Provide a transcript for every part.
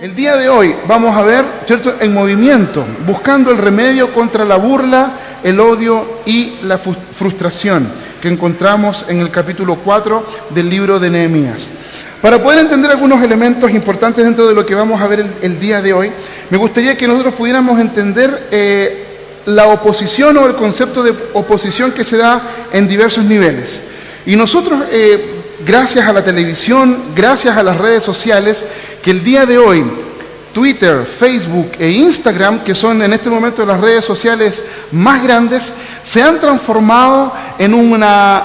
El día de hoy vamos a ver, ¿cierto?, en movimiento, buscando el remedio contra la burla, el odio y la frustración que encontramos en el capítulo 4 del libro de Nehemías. Para poder entender algunos elementos importantes dentro de lo que vamos a ver el día de hoy, me gustaría que nosotros pudiéramos entender la oposición o el concepto de oposición que se da en diversos niveles. Y nosotros, gracias a la televisión, gracias a las redes sociales, que el día de hoy Twitter, Facebook e Instagram, que son en este momento las redes sociales más grandes, se han transformado en una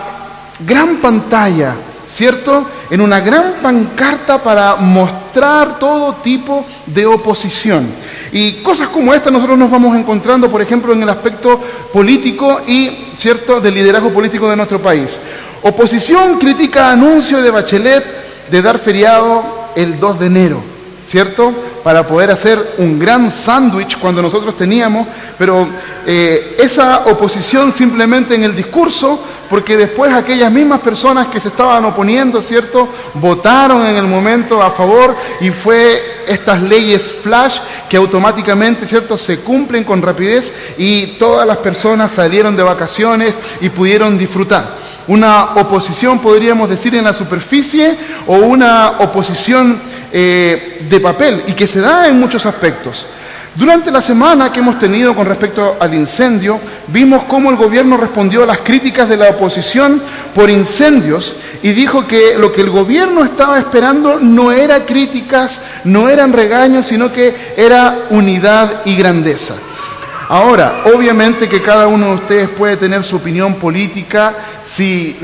gran pantalla, ¿cierto?, en una gran pancarta para mostrar todo tipo de oposición. Y cosas como esta nosotros nos vamos encontrando, por ejemplo, en el aspecto político y, ¿cierto?, del liderazgo político de nuestro país. Oposición critica anuncio de Bachelet de dar feriado el 2 de enero, ¿cierto?, para poder hacer un gran sándwich cuando nosotros teníamos, pero esa oposición simplemente en el discurso, porque después aquellas mismas personas que se estaban oponiendo, ¿cierto?, votaron en el momento a favor y fue estas leyes flash que automáticamente, ¿cierto?, se cumplen con rapidez y todas las personas salieron de vacaciones y pudieron disfrutar. Una oposición, podríamos decir, en la superficie o una oposición de papel y que se da en muchos aspectos. Durante la semana que hemos tenido con respecto al incendio, vimos cómo el gobierno respondió a las críticas de la oposición por incendios y dijo que lo que el gobierno estaba esperando no era críticas, no eran regaños, sino que era unidad y grandeza. Ahora, obviamente que cada uno de ustedes puede tener su opinión política, si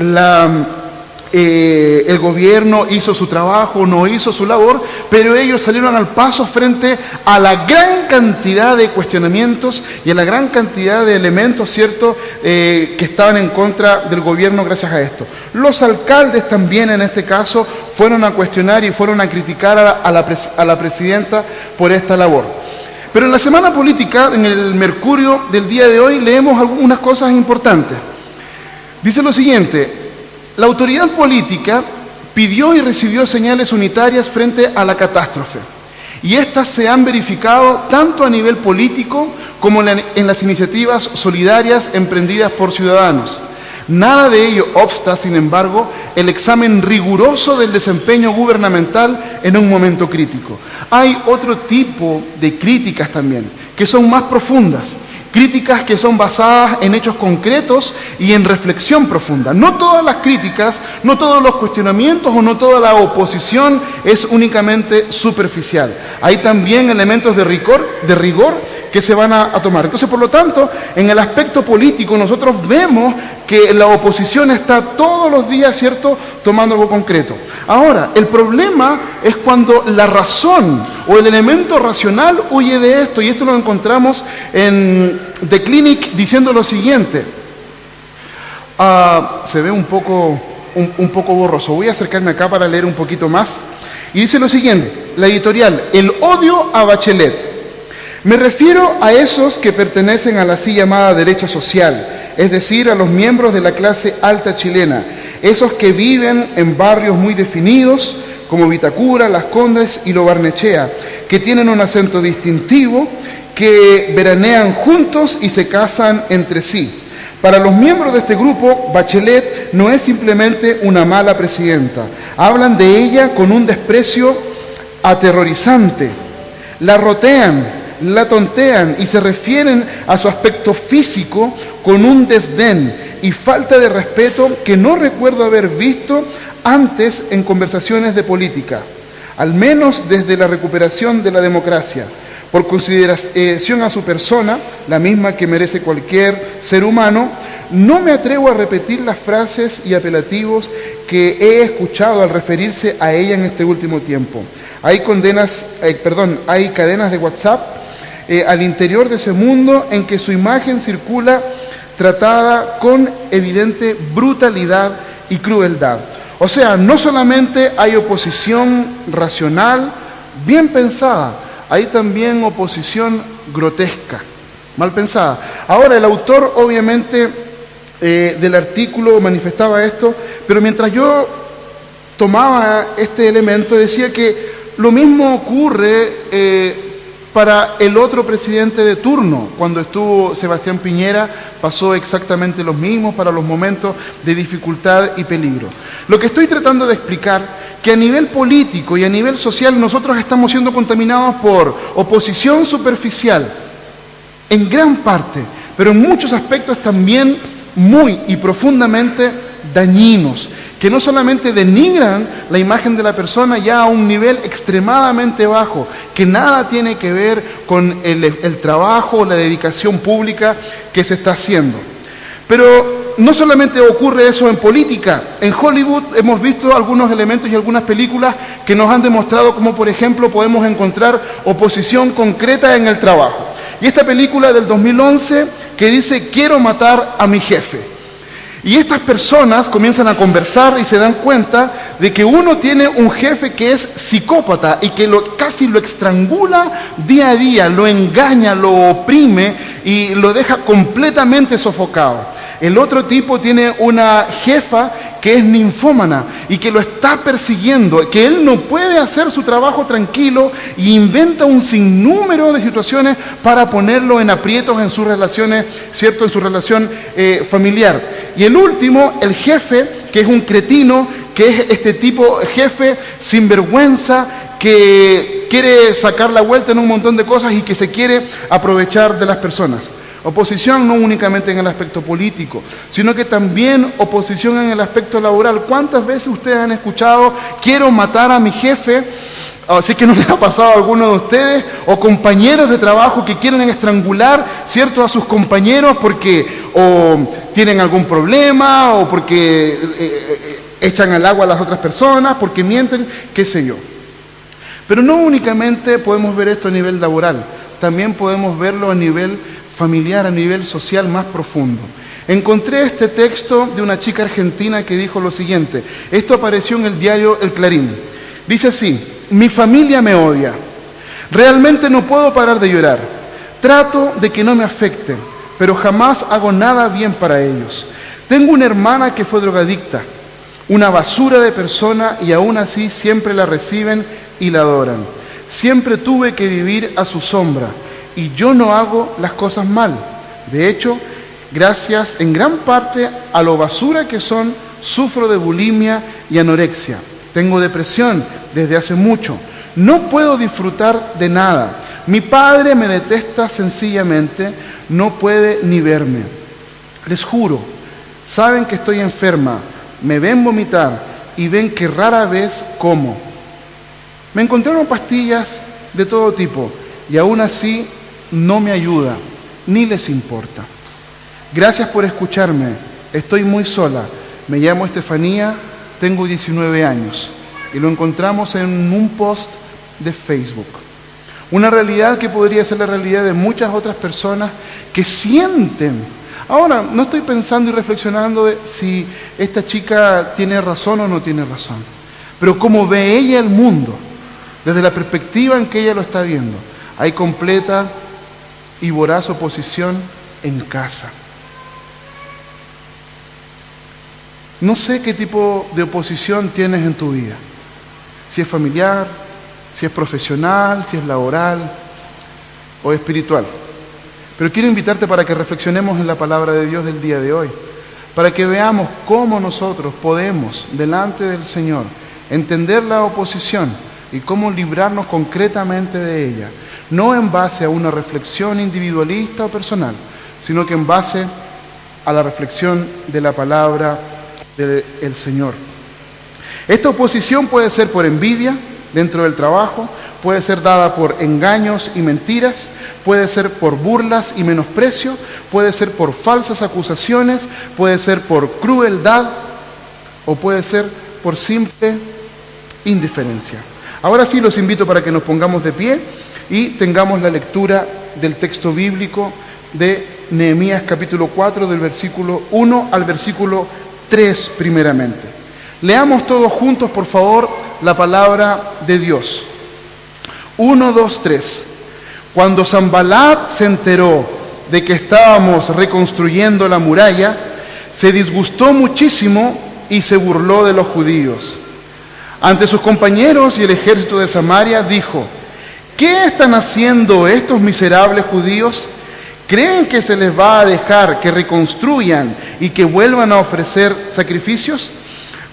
el gobierno hizo su trabajo o no hizo su labor, pero ellos salieron al paso frente a la gran cantidad de cuestionamientos y a la gran cantidad de elementos, ¿cierto?, que estaban en contra del gobierno gracias a esto. Los alcaldes también en este caso fueron a cuestionar y fueron a criticar a la presidenta por esta labor. Pero en la semana política, en el Mercurio del día de hoy, leemos algunas cosas importantes. Dice lo siguiente: la autoridad política pidió y recibió señales unitarias frente a la catástrofe, y estas se han verificado tanto a nivel político como en las iniciativas solidarias emprendidas por ciudadanos. Nada de ello obsta, sin embargo, el examen riguroso del desempeño gubernamental en un momento crítico. Hay otro tipo de críticas también, que son más profundas. Críticas que son basadas en hechos concretos y en reflexión profunda. No todas las críticas, no todos los cuestionamientos o no toda la oposición es únicamente superficial. Hay también elementos de rigor que se van a tomar. Entonces, por lo tanto, en el aspecto político nosotros vemos que la oposición está todos los días, ¿cierto?, tomando algo concreto. Ahora, el problema es cuando la razón o el elemento racional huye de esto, y esto lo encontramos en The Clinic diciendo lo siguiente. Se ve un poco borroso. Voy a acercarme acá para leer un poquito más. Y dice lo siguiente, la editorial: el odio a Bachelet. Me refiero a esos que pertenecen a la así llamada derecha social, es decir, a los miembros de la clase alta chilena, esos que viven en barrios muy definidos, como Vitacura, Las Condes y Lo Barnechea, que tienen un acento distintivo, que veranean juntos y se casan entre sí. Para los miembros de este grupo, Bachelet no es simplemente una mala presidenta. Hablan de ella con un desprecio aterrorizante. La rotean, la tontean y se refieren a su aspecto físico con un desdén y falta de respeto que no recuerdo haber visto antes en conversaciones de política, al menos desde la recuperación de la democracia. Por consideración a su persona, la misma que merece cualquier ser humano, no me atrevo a repetir las frases y apelativos que he escuchado al referirse a ella en este último tiempo. Hay cadenas de WhatsApp al interior de ese mundo en que su imagen circula tratada con evidente brutalidad y crueldad. O sea, no solamente hay oposición racional, bien pensada, hay también oposición grotesca, mal pensada. Ahora, el autor obviamente del artículo manifestaba esto, pero mientras yo tomaba este elemento y decía que lo mismo ocurre para el otro presidente de turno. Cuando estuvo Sebastián Piñera, pasó exactamente lo mismo para los momentos de dificultad y peligro. Lo que estoy tratando de explicar, que a nivel político y a nivel social nosotros estamos siendo contaminados por oposición superficial, en gran parte, pero en muchos aspectos también muy y profundamente dañinos, que no solamente denigran la imagen de la persona ya a un nivel extremadamente bajo, que nada tiene que ver con el trabajo o la dedicación pública que se está haciendo. Pero no solamente ocurre eso en política. En Hollywood hemos visto algunos elementos y algunas películas que nos han demostrado cómo, por ejemplo, podemos encontrar oposición concreta en el trabajo. Y esta película del 2011 que dice: quiero matar a mi jefe. Y estas personas comienzan a conversar y se dan cuenta de que uno tiene un jefe que es psicópata y que casi lo estrangula día a día, lo engaña, lo oprime y lo deja completamente sofocado. El otro tipo tiene una jefa que es ninfómana y que lo está persiguiendo, que él no puede hacer su trabajo tranquilo y inventa un sinnúmero de situaciones para ponerlo en aprietos en sus relaciones, ¿cierto? En su relación familiar. Y el último, el jefe, que es un cretino, que es este tipo jefe sinvergüenza, que quiere sacar la vuelta en un montón de cosas y que se quiere aprovechar de las personas. Oposición no únicamente en el aspecto político, sino que también oposición en el aspecto laboral. ¿Cuántas veces ustedes han escuchado: quiero matar a mi jefe? Así que no les ha pasado a alguno de ustedes, o compañeros de trabajo que quieren estrangular, ¿cierto?, a sus compañeros porque o tienen algún problema, o porque echan al agua a las otras personas, porque mienten, qué sé yo. Pero no únicamente podemos ver esto a nivel laboral, también podemos verlo a nivel familiar, a nivel social más profundo. Encontré este texto de una chica argentina que dijo lo siguiente. Esto apareció en el diario El Clarín. Dice así: mi familia me odia. Realmente no puedo parar de llorar. Trato de que no me afecte, pero jamás hago nada bien para ellos. Tengo una hermana que fue drogadicta, una basura de persona, y aún así siempre la reciben y la adoran. Siempre tuve que vivir a su sombra. Y yo no hago las cosas mal. De hecho, gracias en gran parte a lo basura que son, sufro de bulimia y anorexia. Tengo depresión desde hace mucho. No puedo disfrutar de nada. Mi padre me detesta sencillamente, no puede ni verme. Les juro, saben que estoy enferma, me ven vomitar y ven que rara vez como. Me encontraron pastillas de todo tipo y aún así no me ayuda, ni les importa. Gracias por escucharme. Estoy muy sola. Me llamo Estefanía, tengo 19 años. Y lo encontramos en un post de Facebook. Una realidad que podría ser la realidad de muchas otras personas que sienten. Ahora, no estoy pensando y reflexionando de si esta chica tiene razón o no tiene razón. Pero cómo ve ella el mundo, desde la perspectiva en que ella lo está viendo. Hay completa y voraz oposición en casa. No sé qué tipo de oposición tienes en tu vida. Si es familiar, si es profesional, si es laboral o espiritual. Pero quiero invitarte para que reflexionemos en la palabra de Dios del día de hoy, para que veamos cómo nosotros podemos, delante del Señor, entender la oposición y cómo librarnos concretamente de ella. No en base a una reflexión individualista o personal, sino que en base a la reflexión de la palabra del Señor. Esta oposición puede ser por envidia dentro del trabajo, puede ser dada por engaños y mentiras, puede ser por burlas y menosprecio, puede ser por falsas acusaciones, puede ser por crueldad o puede ser por simple indiferencia. Ahora sí los invito para que nos pongamos de pie y tengamos la lectura del texto bíblico de Nehemías capítulo 4 del versículo 1 al versículo 3 primeramente. Leamos todos juntos, por favor, la palabra de Dios. 1, 2, 3. Cuando Sanbalat se enteró de que estábamos reconstruyendo la muralla, se disgustó muchísimo y se burló de los judíos. Ante sus compañeros y el ejército de Samaria dijo: ¿qué están haciendo estos miserables judíos? ¿Creen que se les va a dejar que reconstruyan y que vuelvan a ofrecer sacrificios?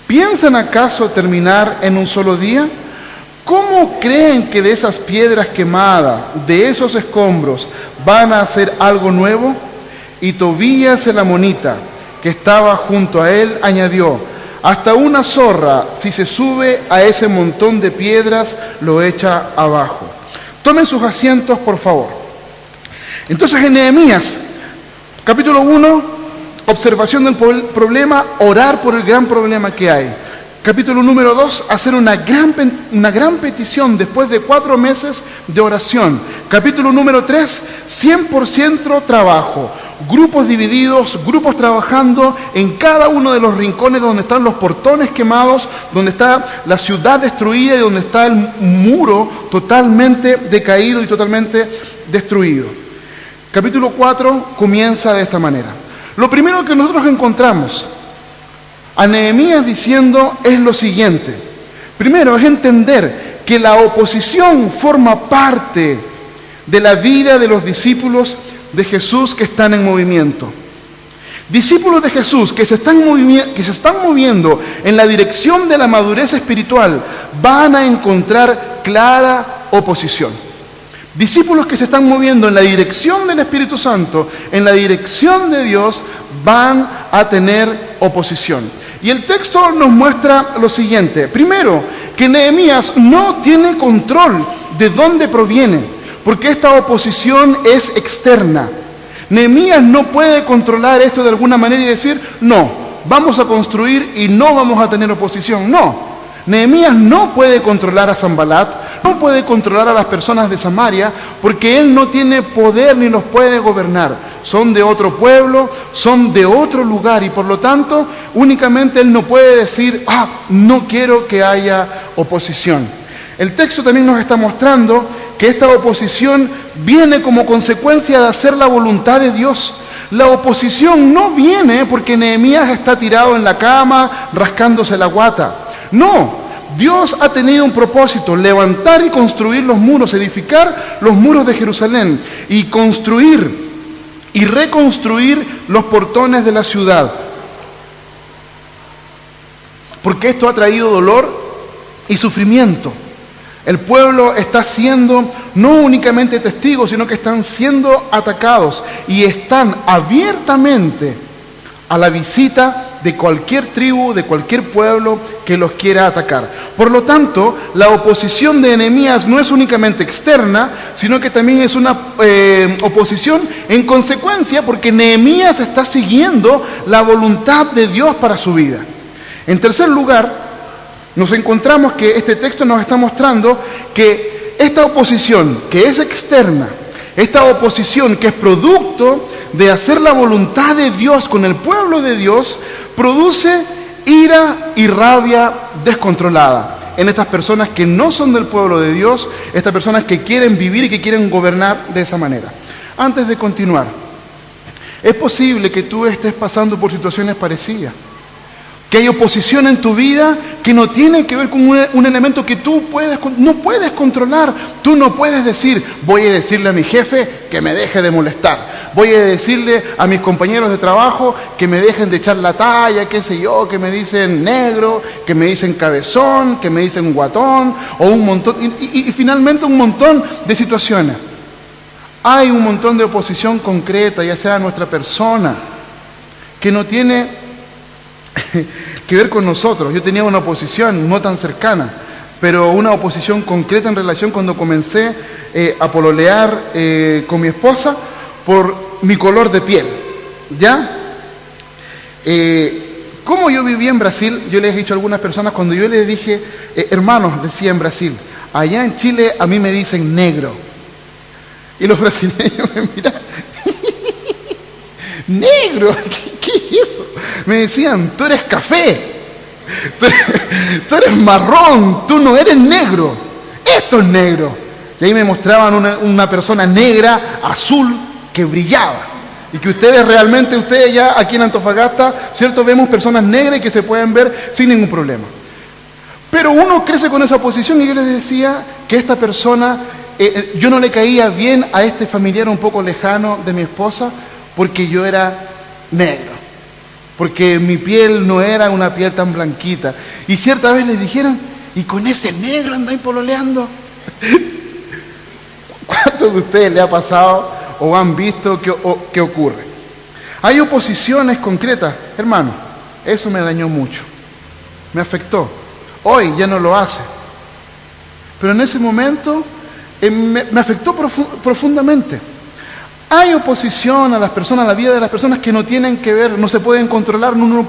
¿Piensan acaso terminar en un solo día? ¿Cómo creen que de esas piedras quemadas, de esos escombros, van a hacer algo nuevo? Y Tobías el amonita, que estaba junto a él, añadió: hasta una zorra, si se sube a ese montón de piedras, lo echa abajo. Tomen sus asientos, por favor. Entonces, en Nehemías, capítulo 1, observación del problema, orar por el gran problema que hay. Capítulo número 2, hacer una gran petición después de 4 meses de oración. Capítulo número 3, 100% trabajo. Grupos divididos, grupos trabajando en cada uno de los rincones donde están los portones quemados, donde está la ciudad destruida y donde está el muro totalmente decaído y totalmente destruido. Capítulo 4 comienza de esta manera. Lo primero que nosotros encontramos a Nehemías diciendo es lo siguiente. Primero es entender que la oposición forma parte de la vida de los discípulos de Jesús que están en movimiento. Discípulos de Jesús que se están moviendo en la dirección de la madurez espiritual van a encontrar clara oposición. Discípulos que se están moviendo en la dirección del Espíritu Santo, en la dirección de Dios, van a tener oposición. Y el texto nos muestra lo siguiente. Primero, que Nehemías no tiene control de dónde proviene, porque esta oposición es externa. Nehemías no puede controlar esto de alguna manera y decir: no, vamos a construir y no vamos a tener oposición. No, Nehemías no puede controlar a Sanbalat, no puede controlar a las personas de Samaria, porque él no tiene poder ni los puede gobernar. Son de otro pueblo, son de otro lugar, y por lo tanto únicamente él no puede decir: no quiero que haya oposición. El texto también nos está mostrando que esta oposición viene como consecuencia de hacer la voluntad de Dios. La oposición no viene porque Nehemías está tirado en la cama rascándose la guata. No, Dios ha tenido un propósito: levantar y construir los muros, edificar los muros de Jerusalén y construir y reconstruir los portones de la ciudad. Porque esto ha traído dolor y sufrimiento. El pueblo está siendo no únicamente testigos, sino que están siendo atacados y están abiertamente a la visita de cualquier tribu, de cualquier pueblo que los quiera atacar. Por lo tanto, la oposición de Nehemías no es únicamente externa, sino que también es una oposición en consecuencia, porque Nehemías está siguiendo la voluntad de Dios para su vida. En tercer lugar, nos encontramos que este texto nos está mostrando que esta oposición que es externa, esta oposición que es producto de hacer la voluntad de Dios con el pueblo de Dios, produce ira y rabia descontrolada en estas personas que no son del pueblo de Dios, estas personas que quieren vivir y que quieren gobernar de esa manera. Antes de continuar, es posible que tú estés pasando por situaciones parecidas, que hay oposición en tu vida que no tiene que ver con un elemento que tú no puedes controlar. Tú no puedes decir: voy a decirle a mi jefe que me deje de molestar, voy a decirle a mis compañeros de trabajo que me dejen de echar la talla, qué sé yo, que me dicen negro, que me dicen cabezón, que me dicen guatón, o un montón, y finalmente un montón de situaciones. Hay un montón de oposición concreta, ya sea a nuestra persona, que no tiene que ver con nosotros. Yo tenía una oposición no tan cercana, pero una oposición concreta en relación cuando comencé a pololear con mi esposa por mi color de piel, ¿ya? Como yo vivía en Brasil, yo les he dicho a algunas personas, cuando yo les dije, hermanos, decía en Brasil, allá en Chile a mí me dicen negro, y los brasileños me miran, negro, ¿qué es eso? Me decían: tú eres café, tú eres marrón, tú no eres negro, esto es negro. Y ahí me mostraban una persona negra, azul, que brillaba. Y que ustedes ya aquí en Antofagasta, ¿cierto? Vemos personas negras y que se pueden ver sin ningún problema. Pero uno crece con esa oposición y yo les decía que esta persona, yo no le caía bien a este familiar un poco lejano de mi esposa porque yo era negro, porque mi piel no era una piel tan blanquita. Y cierta vez les dijeron, ¿y con ese negro andáis pololeando? ¿Cuántos de ustedes le ha pasado o han visto qué ocurre? Hay oposiciones concretas, hermano, eso me dañó mucho, me afectó. Hoy ya no lo hace, pero en ese momento me afectó profundamente. Hay oposición a las personas, a la vida de las personas que no tienen que ver, no se pueden controlar, uno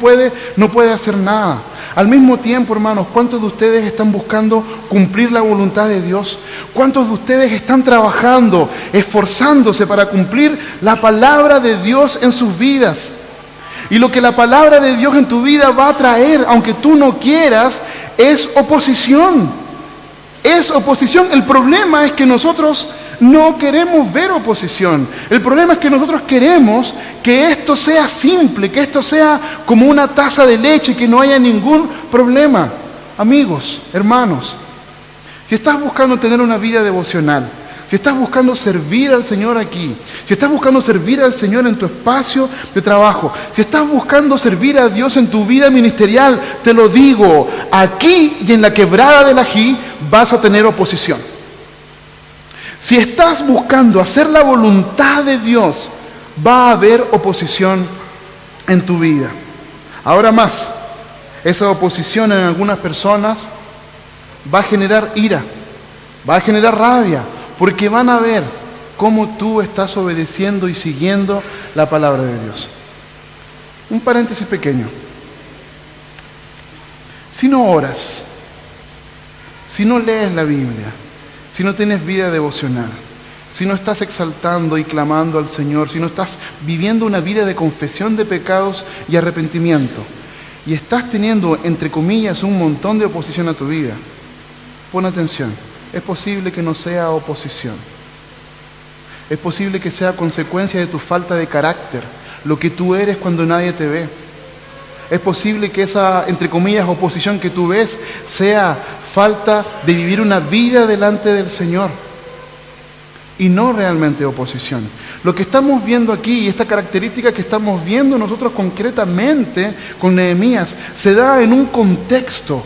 no puede hacer nada. Al mismo tiempo, hermanos, ¿cuántos de ustedes están buscando cumplir la voluntad de Dios? ¿Cuántos de ustedes están trabajando, esforzándose para cumplir la palabra de Dios en sus vidas? Y lo que la palabra de Dios en tu vida va a traer, aunque tú no quieras, es oposición. Es oposición. El problema es que nosotros no queremos ver oposición. El problema es que nosotros queremos que esto sea simple, que esto sea como una taza de leche, que no haya ningún problema. Amigos, hermanos, si estás buscando tener una vida devocional, si estás buscando servir al Señor aquí, si estás buscando servir al Señor en tu espacio de trabajo, si estás buscando servir a Dios en tu vida ministerial, te lo digo, aquí y en la quebrada del Ají vas a tener oposición. Si estás buscando hacer la voluntad de Dios, va a haber oposición en tu vida. Ahora más, esa oposición en algunas personas va a generar ira, va a generar rabia, porque van a ver cómo tú estás obedeciendo y siguiendo la palabra de Dios. Un paréntesis pequeño. Si no oras, si no lees la Biblia, si no tienes vida devocional, si no estás exaltando y clamando al Señor, si no estás viviendo una vida de confesión de pecados y arrepentimiento, y estás teniendo, entre comillas, un montón de oposición a tu vida, pon atención. Es posible que no sea oposición. Es posible que sea consecuencia de tu falta de carácter, lo que tú eres cuando nadie te ve. Es posible que esa, entre comillas, oposición que tú ves sea falta de vivir una vida delante del Señor y no realmente oposición. Lo que estamos viendo aquí y esta característica que estamos viendo nosotros concretamente con Nehemías se da en un contexto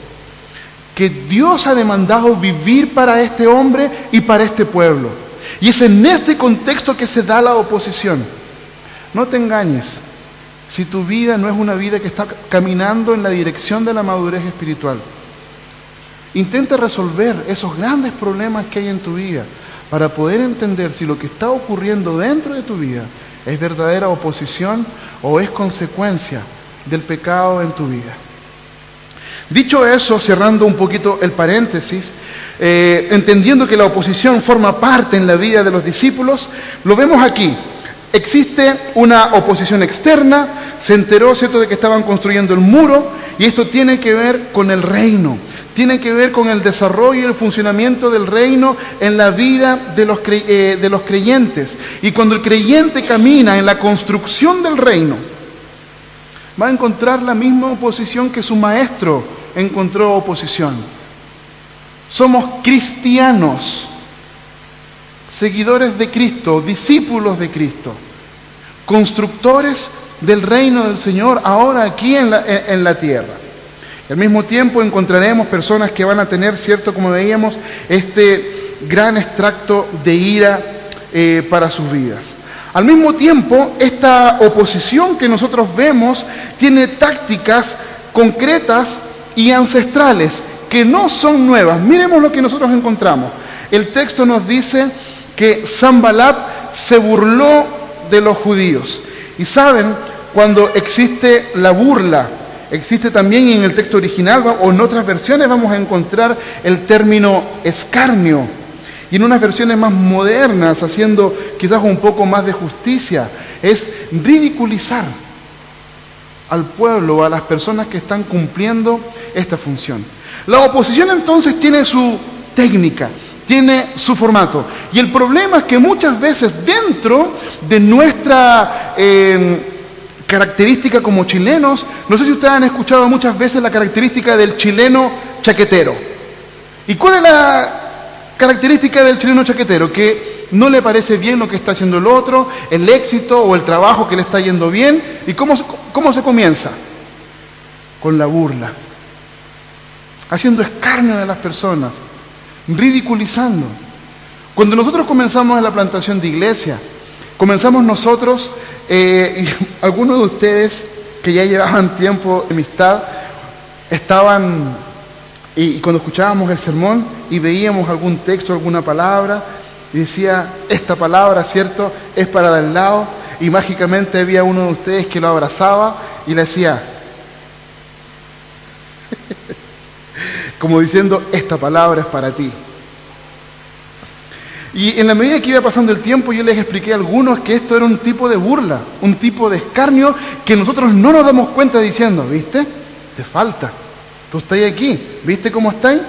que Dios ha demandado vivir para este hombre y para este pueblo. Y es en este contexto que se da la oposición. No te engañes, si tu vida no es una vida que está caminando en la dirección de la madurez espiritual. Intenta resolver esos grandes problemas que hay en tu vida para poder entender si lo que está ocurriendo dentro de tu vida es verdadera oposición o es consecuencia del pecado en tu vida. Dicho eso, cerrando un poquito el paréntesis, entendiendo que la oposición forma parte en la vida de los discípulos, lo vemos aquí. Existe una oposición externa, se enteró, ¿cierto?, de que estaban construyendo el muro, y esto tiene que ver con el reino, tiene que ver con el desarrollo y el funcionamiento del reino en la vida de los creyentes. Y cuando el creyente camina en la construcción del reino, va a encontrar la misma oposición que su maestro encontró oposición. Somos cristianos, seguidores de Cristo, discípulos de Cristo, constructores del reino del Señor ahora aquí en la tierra. Al mismo tiempo encontraremos personas que van a tener, cierto, como veíamos, este gran extracto de ira para sus vidas. Al mismo tiempo, esta oposición que nosotros vemos tiene tácticas concretas y ancestrales que no son nuevas. Miremos lo que nosotros encontramos. El texto nos dice que Sanbalat se burló de los judíos. Y saben, cuando existe la burla, existe también en el texto original o en otras versiones vamos a encontrar el término escarnio. Y en unas versiones más modernas, haciendo quizás un poco más de justicia, es ridiculizar al pueblo o a las personas que están cumpliendo esta función. La oposición entonces tiene su técnica, tiene su formato. Y el problema es que muchas veces dentro de nuestra característica como chilenos, no sé si ustedes han escuchado muchas veces la característica del chileno chaquetero. ¿Y cuál es la característica del chileno chaquetero? Que no le parece bien lo que está haciendo el otro, el éxito o el trabajo que le está yendo bien. ¿Y cómo se comienza? Con la burla, haciendo escarnio de las personas, ridiculizando. Cuando nosotros comenzamos en la plantación de iglesia, comenzamos nosotros, y algunos de ustedes que ya llevaban tiempo de amistad, estaban, y cuando escuchábamos el sermón y veíamos algún texto, alguna palabra, y decía, esta palabra, ¿cierto?, es para del lado, y mágicamente había uno de ustedes que lo abrazaba y le decía, como diciendo, esta palabra es para ti. Y en la medida que iba pasando el tiempo, yo les expliqué a algunos que esto era un tipo de burla, un tipo de escarnio que nosotros no nos damos cuenta diciendo, ¿viste? Te falta. Tú estás aquí, ¿viste cómo estáis?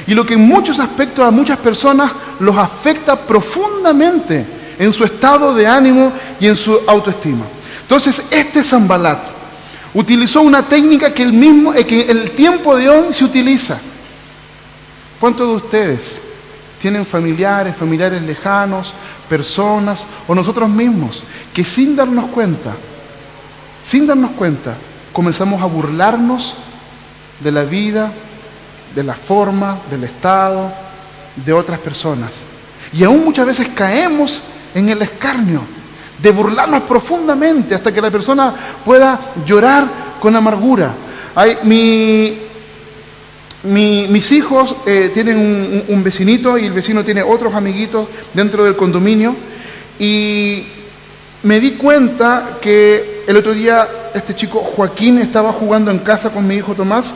Y lo que en muchos aspectos a muchas personas los afecta profundamente en su estado de ánimo y en su autoestima. Entonces, este Sanbalat utilizó una técnica que el tiempo de hoy se utiliza. ¿Cuántos de ustedes tienen familiares lejanos, personas o nosotros mismos que sin darnos cuenta, comenzamos a burlarnos de la vida, de la forma, del estado de otras personas? Y aún muchas veces caemos en el escarnio de burlarnos profundamente hasta que la persona pueda llorar con amargura. Mis hijos tienen un vecinito y el vecino tiene otros amiguitos dentro del condominio, y me di cuenta que el otro día este chico Joaquín estaba jugando en casa con mi hijo Tomás,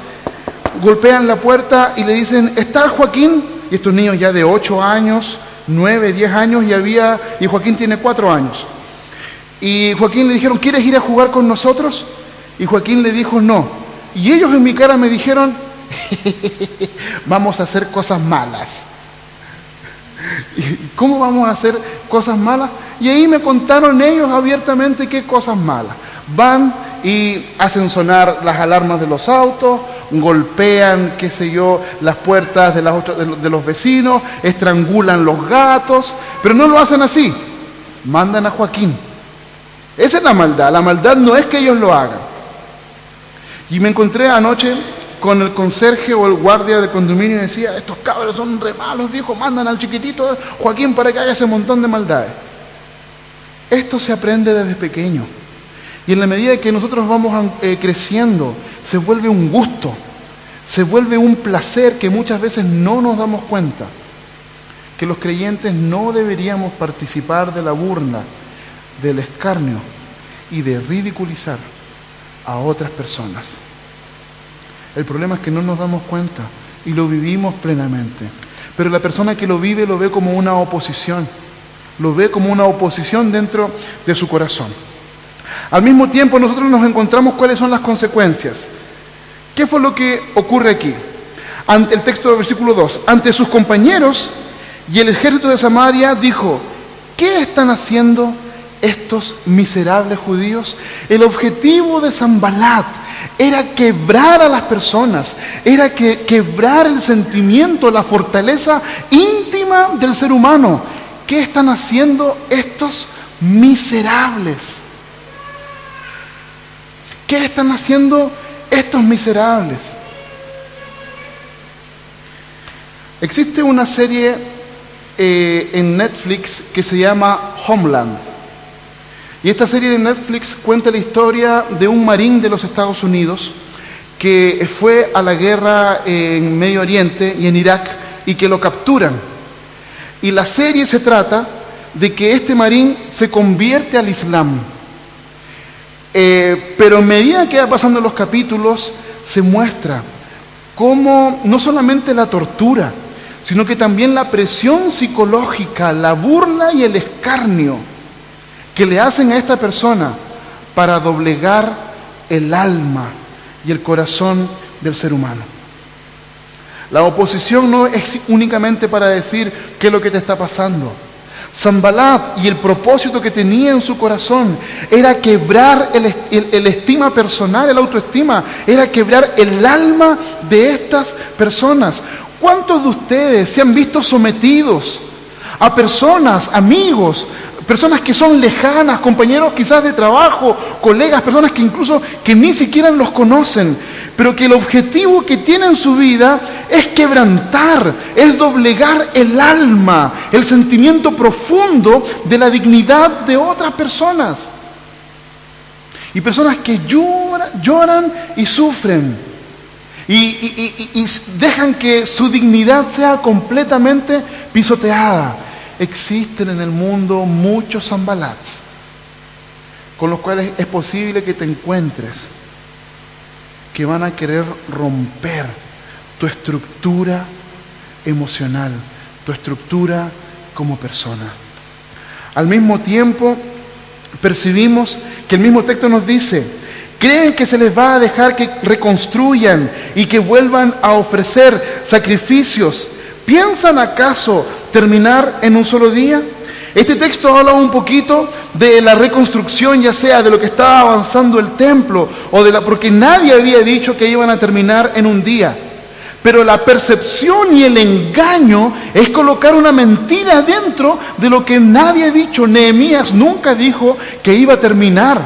golpean la puerta y le dicen, ¿está Joaquín? Y estos niños ya de 8 años, 9, 10 años, y Joaquín tiene 4 años. Y Joaquín le dijeron, ¿quieres ir a jugar con nosotros? Y Joaquín le dijo, no. Y ellos en mi cara me dijeron, vamos a hacer cosas malas. ¿Y cómo vamos a hacer cosas malas? Y ahí me contaron ellos abiertamente qué cosas malas. Van y hacen sonar las alarmas de los autos, golpean, qué sé yo, las puertas de los vecinos, estrangulan los gatos, pero no lo hacen así. Mandan a Joaquín. Esa es la maldad. La maldad no es que ellos lo hagan. Y me encontré anoche con el conserje o el guardia del condominio y decía, estos cabros son re malos, viejo, mandan al chiquitito Joaquín para que haga ese montón de maldades. Esto se aprende desde pequeño. Y en la medida que nosotros vamos creciendo, se vuelve un gusto, se vuelve un placer que muchas veces no nos damos cuenta. Que los creyentes no deberíamos participar de la burla, del escarnio y de ridiculizar a otras personas. El problema es que no nos damos cuenta y lo vivimos plenamente. Pero la persona que lo vive lo ve como una oposición. Lo ve como una oposición dentro de su corazón. Al mismo tiempo nosotros nos encontramos cuáles son las consecuencias. ¿Qué fue lo que ocurre aquí? Ante el texto del versículo 2. Ante sus compañeros y el ejército de Samaria dijo, ¿qué están haciendo estos miserables judíos? El objetivo de Sanbalat era quebrar a las personas, era quebrar el sentimiento, la fortaleza íntima del ser humano. ¿Qué están haciendo estos miserables? ¿Qué están haciendo estos miserables? Existe una serie en Netflix que se llama Homeland. Y esta serie de Netflix cuenta la historia de un marín de los Estados Unidos que fue a la guerra en Medio Oriente y en Irak y que lo capturan. Y la serie se trata de que este marín se convierte al Islam. Pero a medida que va pasando los capítulos se muestra cómo no solamente la tortura, sino que también la presión psicológica, la burla y el escarnio que le hacen a esta persona para doblegar el alma y el corazón del ser humano. La oposición no es únicamente para decir qué es lo que te está pasando, Sanbalat y el propósito que tenía en su corazón era quebrar el estima personal, el autoestima, era quebrar el alma de estas personas. ¿Cuántos de ustedes se han visto sometidos a personas, amigos, personas que son lejanas, compañeros quizás de trabajo, colegas, personas que incluso que ni siquiera los conocen, pero que el objetivo que tienen en su vida es quebrantar, es doblegar el alma, el sentimiento profundo de la dignidad de otras personas? Y personas que lloran y sufren y dejan que su dignidad sea completamente pisoteada. Existen en el mundo muchos Sanbalats con los cuales es posible que te encuentres, que van a querer romper tu estructura emocional, tu estructura como persona. Al mismo tiempo, percibimos que el mismo texto nos dice: creen que se les va a dejar que reconstruyan y que vuelvan a ofrecer sacrificios. ¿Piensan acaso terminar en un solo día? Este texto habla un poquito de la reconstrucción, ya sea de lo que estaba avanzando el templo, porque nadie había dicho que iban a terminar en un día. Pero la percepción y el engaño es colocar una mentira dentro de lo que nadie ha dicho. Nehemías nunca dijo que iba a terminar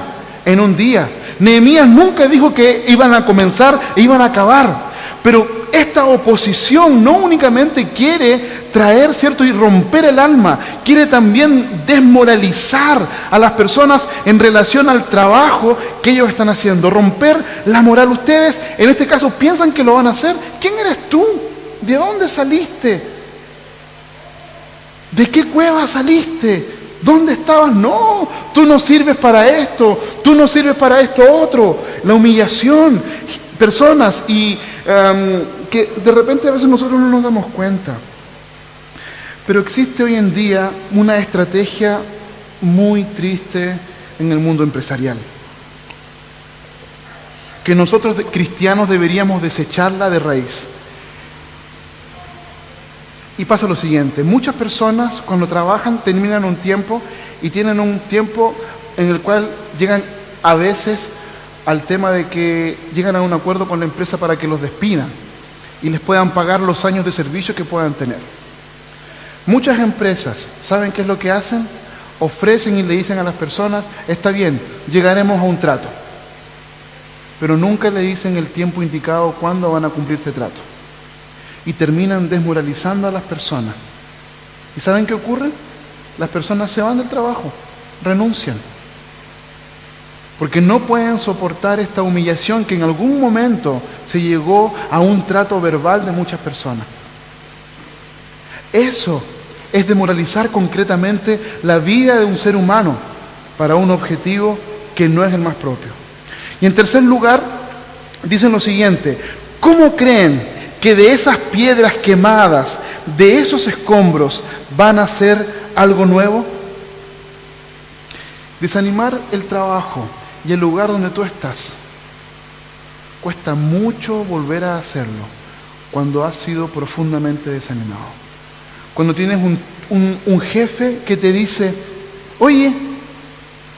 en un día. Nehemías nunca dijo que iban a comenzar e iban a acabar. Pero esta oposición no únicamente quiere traer, ¿cierto?, y romper el alma, quiere también desmoralizar a las personas en relación al trabajo que ellos están haciendo, romper la moral. Ustedes, en este caso, piensan que lo van a hacer. ¿Quién eres tú? ¿De dónde saliste? ¿De qué cueva saliste? ¿Dónde estabas? No, tú no sirves para esto, tú no sirves para esto otro. La humillación, personas que de repente a veces nosotros no nos damos cuenta. Pero existe hoy en día una estrategia muy triste en el mundo empresarial, que nosotros cristianos deberíamos desecharla de raíz. Y pasa lo siguiente: muchas personas cuando trabajan terminan un tiempo y tienen un tiempo en el cual llegan a veces al tema de que llegan a un acuerdo con la empresa para que los despidan y les puedan pagar los años de servicio que puedan tener. Muchas empresas, ¿saben qué es lo que hacen? Ofrecen y le dicen a las personas: está bien, llegaremos a un trato. Pero nunca le dicen el tiempo indicado cuándo van a cumplir este trato. Y terminan desmoralizando a las personas. ¿Y saben qué ocurre? Las personas se van del trabajo, renuncian. Porque no pueden soportar esta humillación que en algún momento se llegó a un trato verbal de muchas personas. Eso es demoralizar concretamente la vida de un ser humano para un objetivo que no es el más propio. Y en tercer lugar, dicen lo siguiente: ¿cómo creen que de esas piedras quemadas, de esos escombros, van a hacer algo nuevo? Desanimar el trabajo y el lugar donde tú estás, cuesta mucho volver a hacerlo cuando has sido profundamente desanimado. Cuando tienes un jefe que te dice: oye,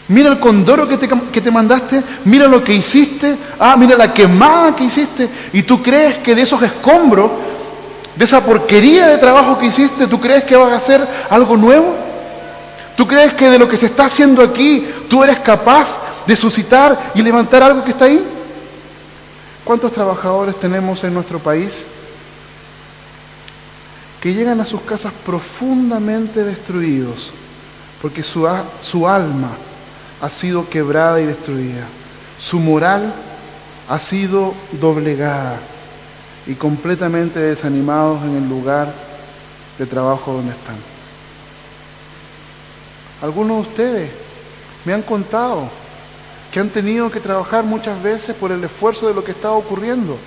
mira el condoro que te mandaste, mira lo que hiciste, mira la quemada que hiciste, y tú crees que de esos escombros, de esa porquería de trabajo que hiciste, ¿tú crees que vas a hacer algo nuevo? ¿Tú crees que de lo que se está haciendo aquí, tú eres capaz de suscitar y levantar algo que está ahí? ¿Cuántos trabajadores tenemos en nuestro país que llegan a sus casas profundamente destruidos porque su alma ha sido quebrada y destruida, su moral ha sido doblegada y completamente desanimados en el lugar de trabajo donde están? Algunos de ustedes me han contado que han tenido que trabajar muchas veces por el esfuerzo de lo que estaba ocurriendo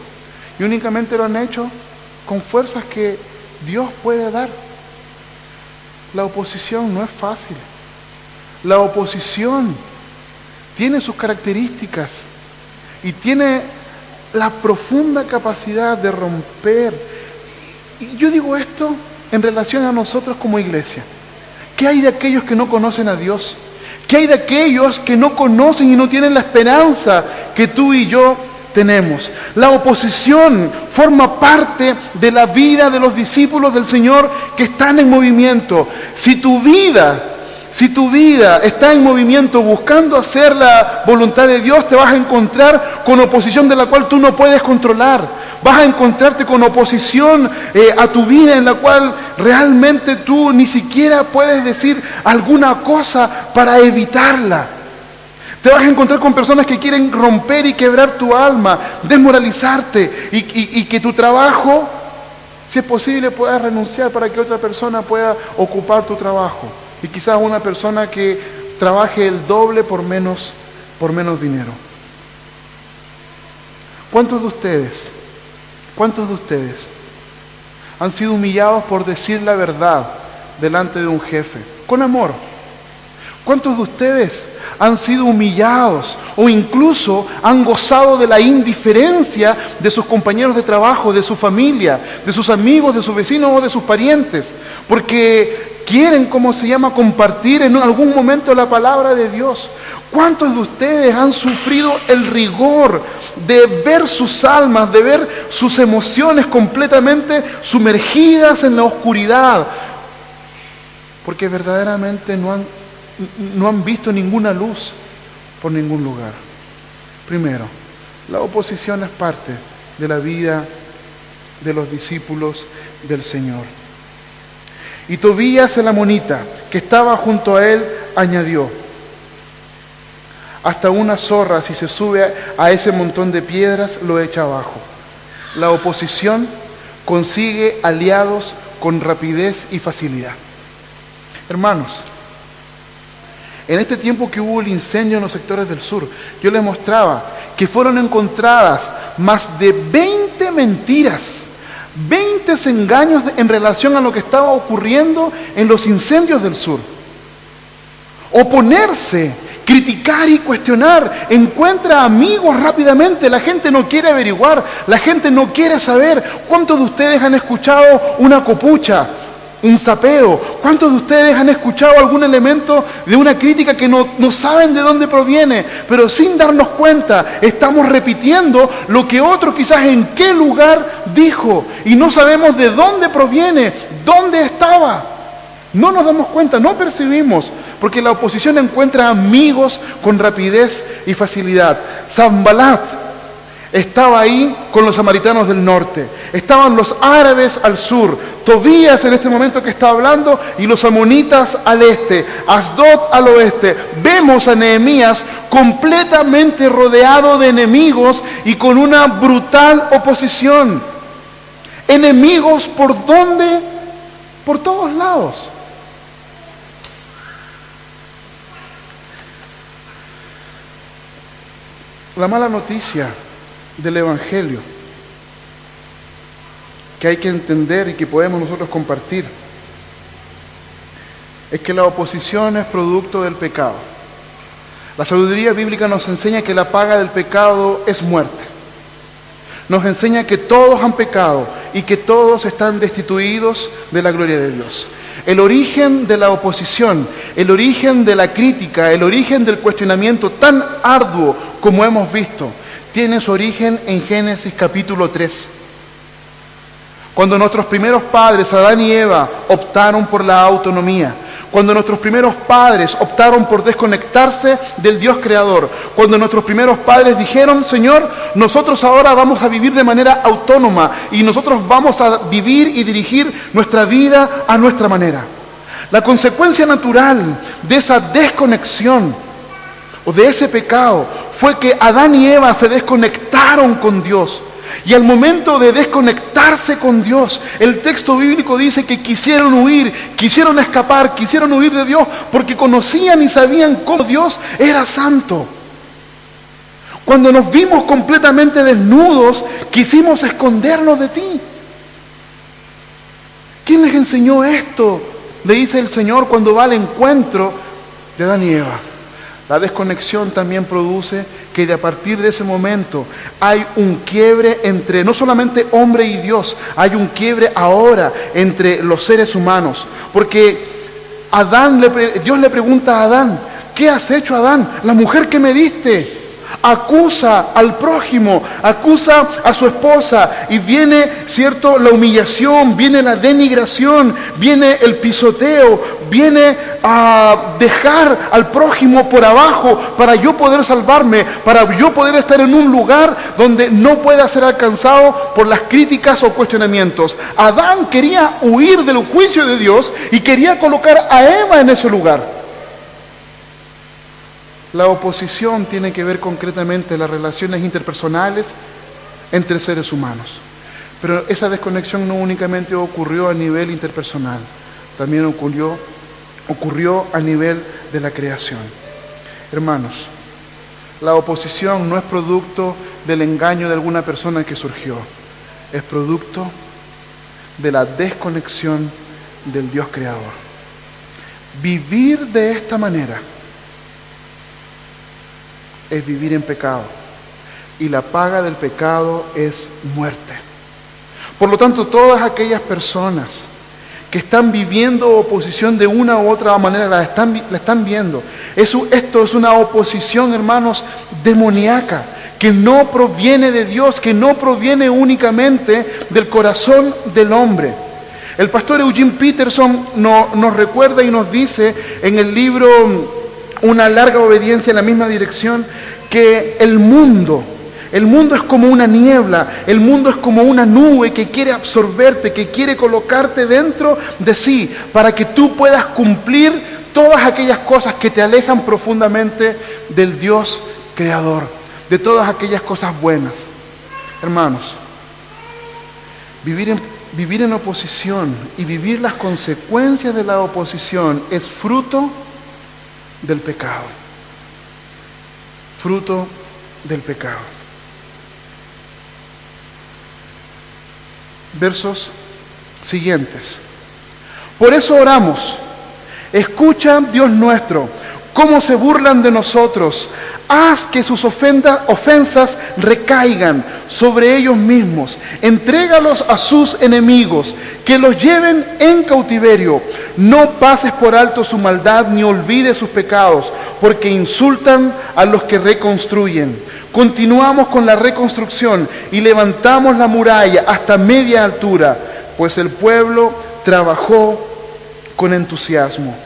y únicamente lo han hecho con fuerzas que Dios puede dar. La oposición no es fácil. La oposición tiene sus características y tiene la profunda capacidad de romper. Y yo digo esto en relación a nosotros como iglesia. ¿Qué hay de aquellos que no conocen a Dios? ¿Qué hay de aquellos que no conocen y no tienen la esperanza que tú y yo tenemos? La oposición forma parte de la vida de los discípulos del Señor que están en movimiento. Si tu vida está en movimiento buscando hacer la voluntad de Dios, te vas a encontrar con oposición de la cual tú no puedes controlar. Vas a encontrarte con oposición a tu vida en la cual realmente tú ni siquiera puedes decir alguna cosa para evitarla. Te vas a encontrar con personas que quieren romper y quebrar tu alma, desmoralizarte y que tu trabajo, si es posible, puedas renunciar para que otra persona pueda ocupar tu trabajo. Y quizás una persona que trabaje el doble por menos dinero. ¿Cuántos de ustedes han sido humillados por decir la verdad delante de un jefe? Con amor. ¿Cuántos de ustedes han sido humillados o incluso han gozado de la indiferencia de sus compañeros de trabajo, de su familia, de sus amigos, de sus vecinos o de sus parientes? Porque quieren, compartir en algún momento la palabra de Dios. ¿Cuántos de ustedes han sufrido el rigor de ver sus almas, de ver sus emociones completamente sumergidas en la oscuridad? Porque verdaderamente no han visto ninguna luz por ningún lugar. Primero, la oposición es parte de la vida de los discípulos del Señor. Y Tobías el amonita, que estaba junto a él, añadió: hasta una zorra, si se sube a ese montón de piedras, lo echa abajo. La oposición consigue aliados con rapidez y facilidad. Hermanos, en este tiempo que hubo el incendio en los sectores del sur, yo les mostraba que fueron encontradas más de 20 mentiras, 20 engaños en relación a lo que estaba ocurriendo en los incendios del sur. Oponerse, criticar y cuestionar encuentra amigos rápidamente. La gente no quiere averiguar, la gente no quiere saber. ¿Cuántos de ustedes han escuchado una copucha, un sapeo? ¿Cuántos de ustedes han escuchado algún elemento de una crítica que no saben de dónde proviene? Pero sin darnos cuenta, estamos repitiendo lo que otro quizás en qué lugar dijo y no sabemos de dónde proviene, dónde estaba. No nos damos cuenta, no percibimos, porque la oposición encuentra amigos con rapidez y facilidad. Sanbalat estaba ahí con los samaritanos del norte, estaban los árabes al sur, Tobías en este momento que está hablando y los amonitas al este, Asdod al oeste. Vemos a Nehemías completamente rodeado de enemigos y con una brutal oposición. Enemigos ¿por dónde? Por todos lados. La mala noticia del Evangelio que hay que entender y que podemos nosotros compartir es que la oposición es producto del pecado. La sabiduría bíblica nos enseña que la paga del pecado es muerte. Nos enseña que todos han pecado y que todos están destituidos de la gloria de Dios. El origen de la oposición, el origen de la crítica, el origen del cuestionamiento tan arduo como hemos visto, tiene su origen en Génesis capítulo 3. Cuando nuestros primeros padres, Adán y Eva, optaron por la autonomía. Cuando nuestros primeros padres optaron por desconectarse del Dios creador. Cuando nuestros primeros padres dijeron: Señor, nosotros ahora vamos a vivir de manera autónoma y nosotros vamos a vivir y dirigir nuestra vida a nuestra manera. La consecuencia natural de esa desconexión o de ese pecado fue que Adán y Eva se desconectaron con Dios. Y al momento de desconectarse con Dios, el texto bíblico dice que quisieron huir, quisieron escapar, quisieron huir de Dios porque conocían y sabían cómo Dios era santo. Cuando nos vimos completamente desnudos, quisimos escondernos de ti. ¿Quién les enseñó esto? Le dice el Señor cuando va al encuentro de Adán y Eva. La desconexión también produce que a partir de ese momento hay un quiebre entre no solamente hombre y Dios, hay un quiebre ahora entre los seres humanos. Porque Dios le pregunta a Adán, ¿qué has hecho, Adán? La mujer que me diste. Acusa al prójimo, acusa a su esposa y viene, ¿cierto?, la humillación, viene la denigración, viene el pisoteo, viene a dejar al prójimo por abajo para yo poder salvarme, para yo poder estar en un lugar donde no pueda ser alcanzado por las críticas o cuestionamientos. Adán quería huir del juicio de Dios y quería colocar a Eva en ese lugar. La oposición tiene que ver concretamente las relaciones interpersonales entre seres humanos. Pero esa desconexión no únicamente ocurrió a nivel interpersonal, también ocurrió a nivel de la creación. Hermanos, la oposición no es producto del engaño de alguna persona que surgió, es producto de la desconexión del Dios creador. Vivir de esta manera es vivir en pecado, y la paga del pecado es muerte. Por lo tanto, todas aquellas personas que están viviendo oposición de una u otra manera, la están viendo. Esto es una oposición, hermanos, demoníaca, que no proviene de Dios, que no proviene únicamente del corazón del hombre. El pastor Eugene Peterson nos recuerda y nos dice en el libro Una larga obediencia en la misma dirección, que el mundo es como una niebla, el mundo es como una nube que quiere absorberte, que quiere colocarte dentro de sí, para que tú puedas cumplir todas aquellas cosas que te alejan profundamente del Dios creador, de todas aquellas cosas buenas. Hermanos, vivir en oposición y vivir las consecuencias de la oposición es fruto del pecado. Fruto del pecado. Versos siguientes. Por eso oramos. Escucha, Dios nuestro, cómo se burlan de nosotros. Haz que sus ofensas recaigan sobre ellos mismos. Entrégalos a sus enemigos, que los lleven en cautiverio. No pases por alto su maldad, ni olvides sus pecados, porque insultan a los que reconstruyen. Continuamos con la reconstrucción y levantamos la muralla hasta media altura, pues el pueblo trabajó con entusiasmo.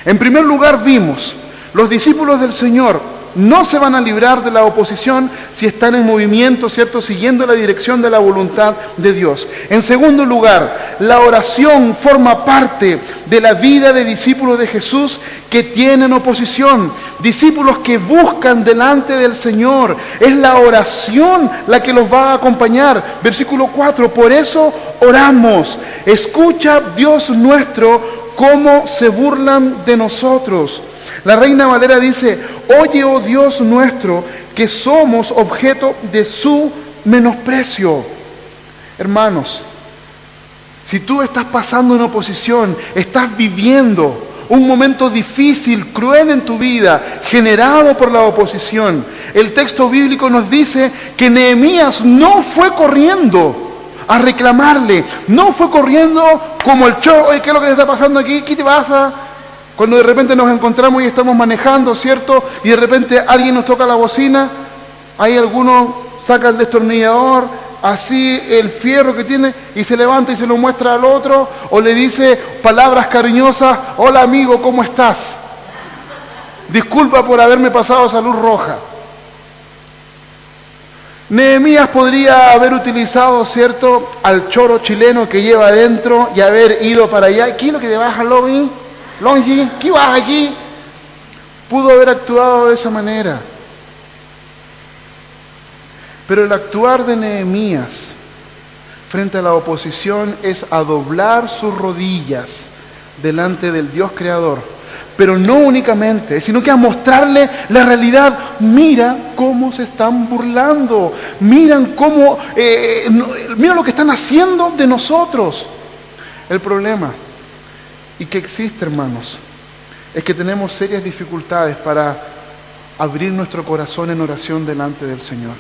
En primer lugar vimos, los discípulos del Señor no se van a librar de la oposición si están en movimiento, ¿cierto?, siguiendo la dirección de la voluntad de Dios. En segundo lugar, la oración forma parte de la vida de discípulos de Jesús que tienen oposición, discípulos que buscan delante del Señor. Es la oración la que los va a acompañar. Versículo 4, por eso oramos. Escucha, Dios nuestro, cómo se burlan de nosotros. La Reina Valera dice, oye, oh Dios nuestro, que somos objeto de su menosprecio. Hermanos, si tú estás pasando en oposición, estás viviendo un momento difícil, cruel en tu vida, generado por la oposición, el texto bíblico nos dice que Nehemías no fue corriendo a reclamarle, no fue corriendo como el choro, oye, ¿qué es lo que te está pasando aquí? ¿Qué te pasa? Cuando de repente nos encontramos y estamos manejando, ¿cierto? Y de repente alguien nos toca la bocina, ahí alguno saca el destornillador, así el fierro que tiene, y se levanta y se lo muestra al otro, o le dice palabras cariñosas, hola amigo, ¿cómo estás? Disculpa por haberme pasado salud roja. Nehemías podría haber utilizado, ¿cierto?, al choro chileno que lleva adentro y haber ido para allá. ¿Qué es lo que te baja, Lomi? Longi, ¿qué vas aquí? Pudo haber actuado de esa manera. Pero el actuar de Nehemías frente a la oposición es a doblar sus rodillas delante del Dios creador. Pero no únicamente, sino que a mostrarle la realidad. Mira cómo se están burlando. Mira lo que están haciendo de nosotros. El problema y que existe, hermanos, es que tenemos serias dificultades para abrir nuestro corazón en oración delante del Señor.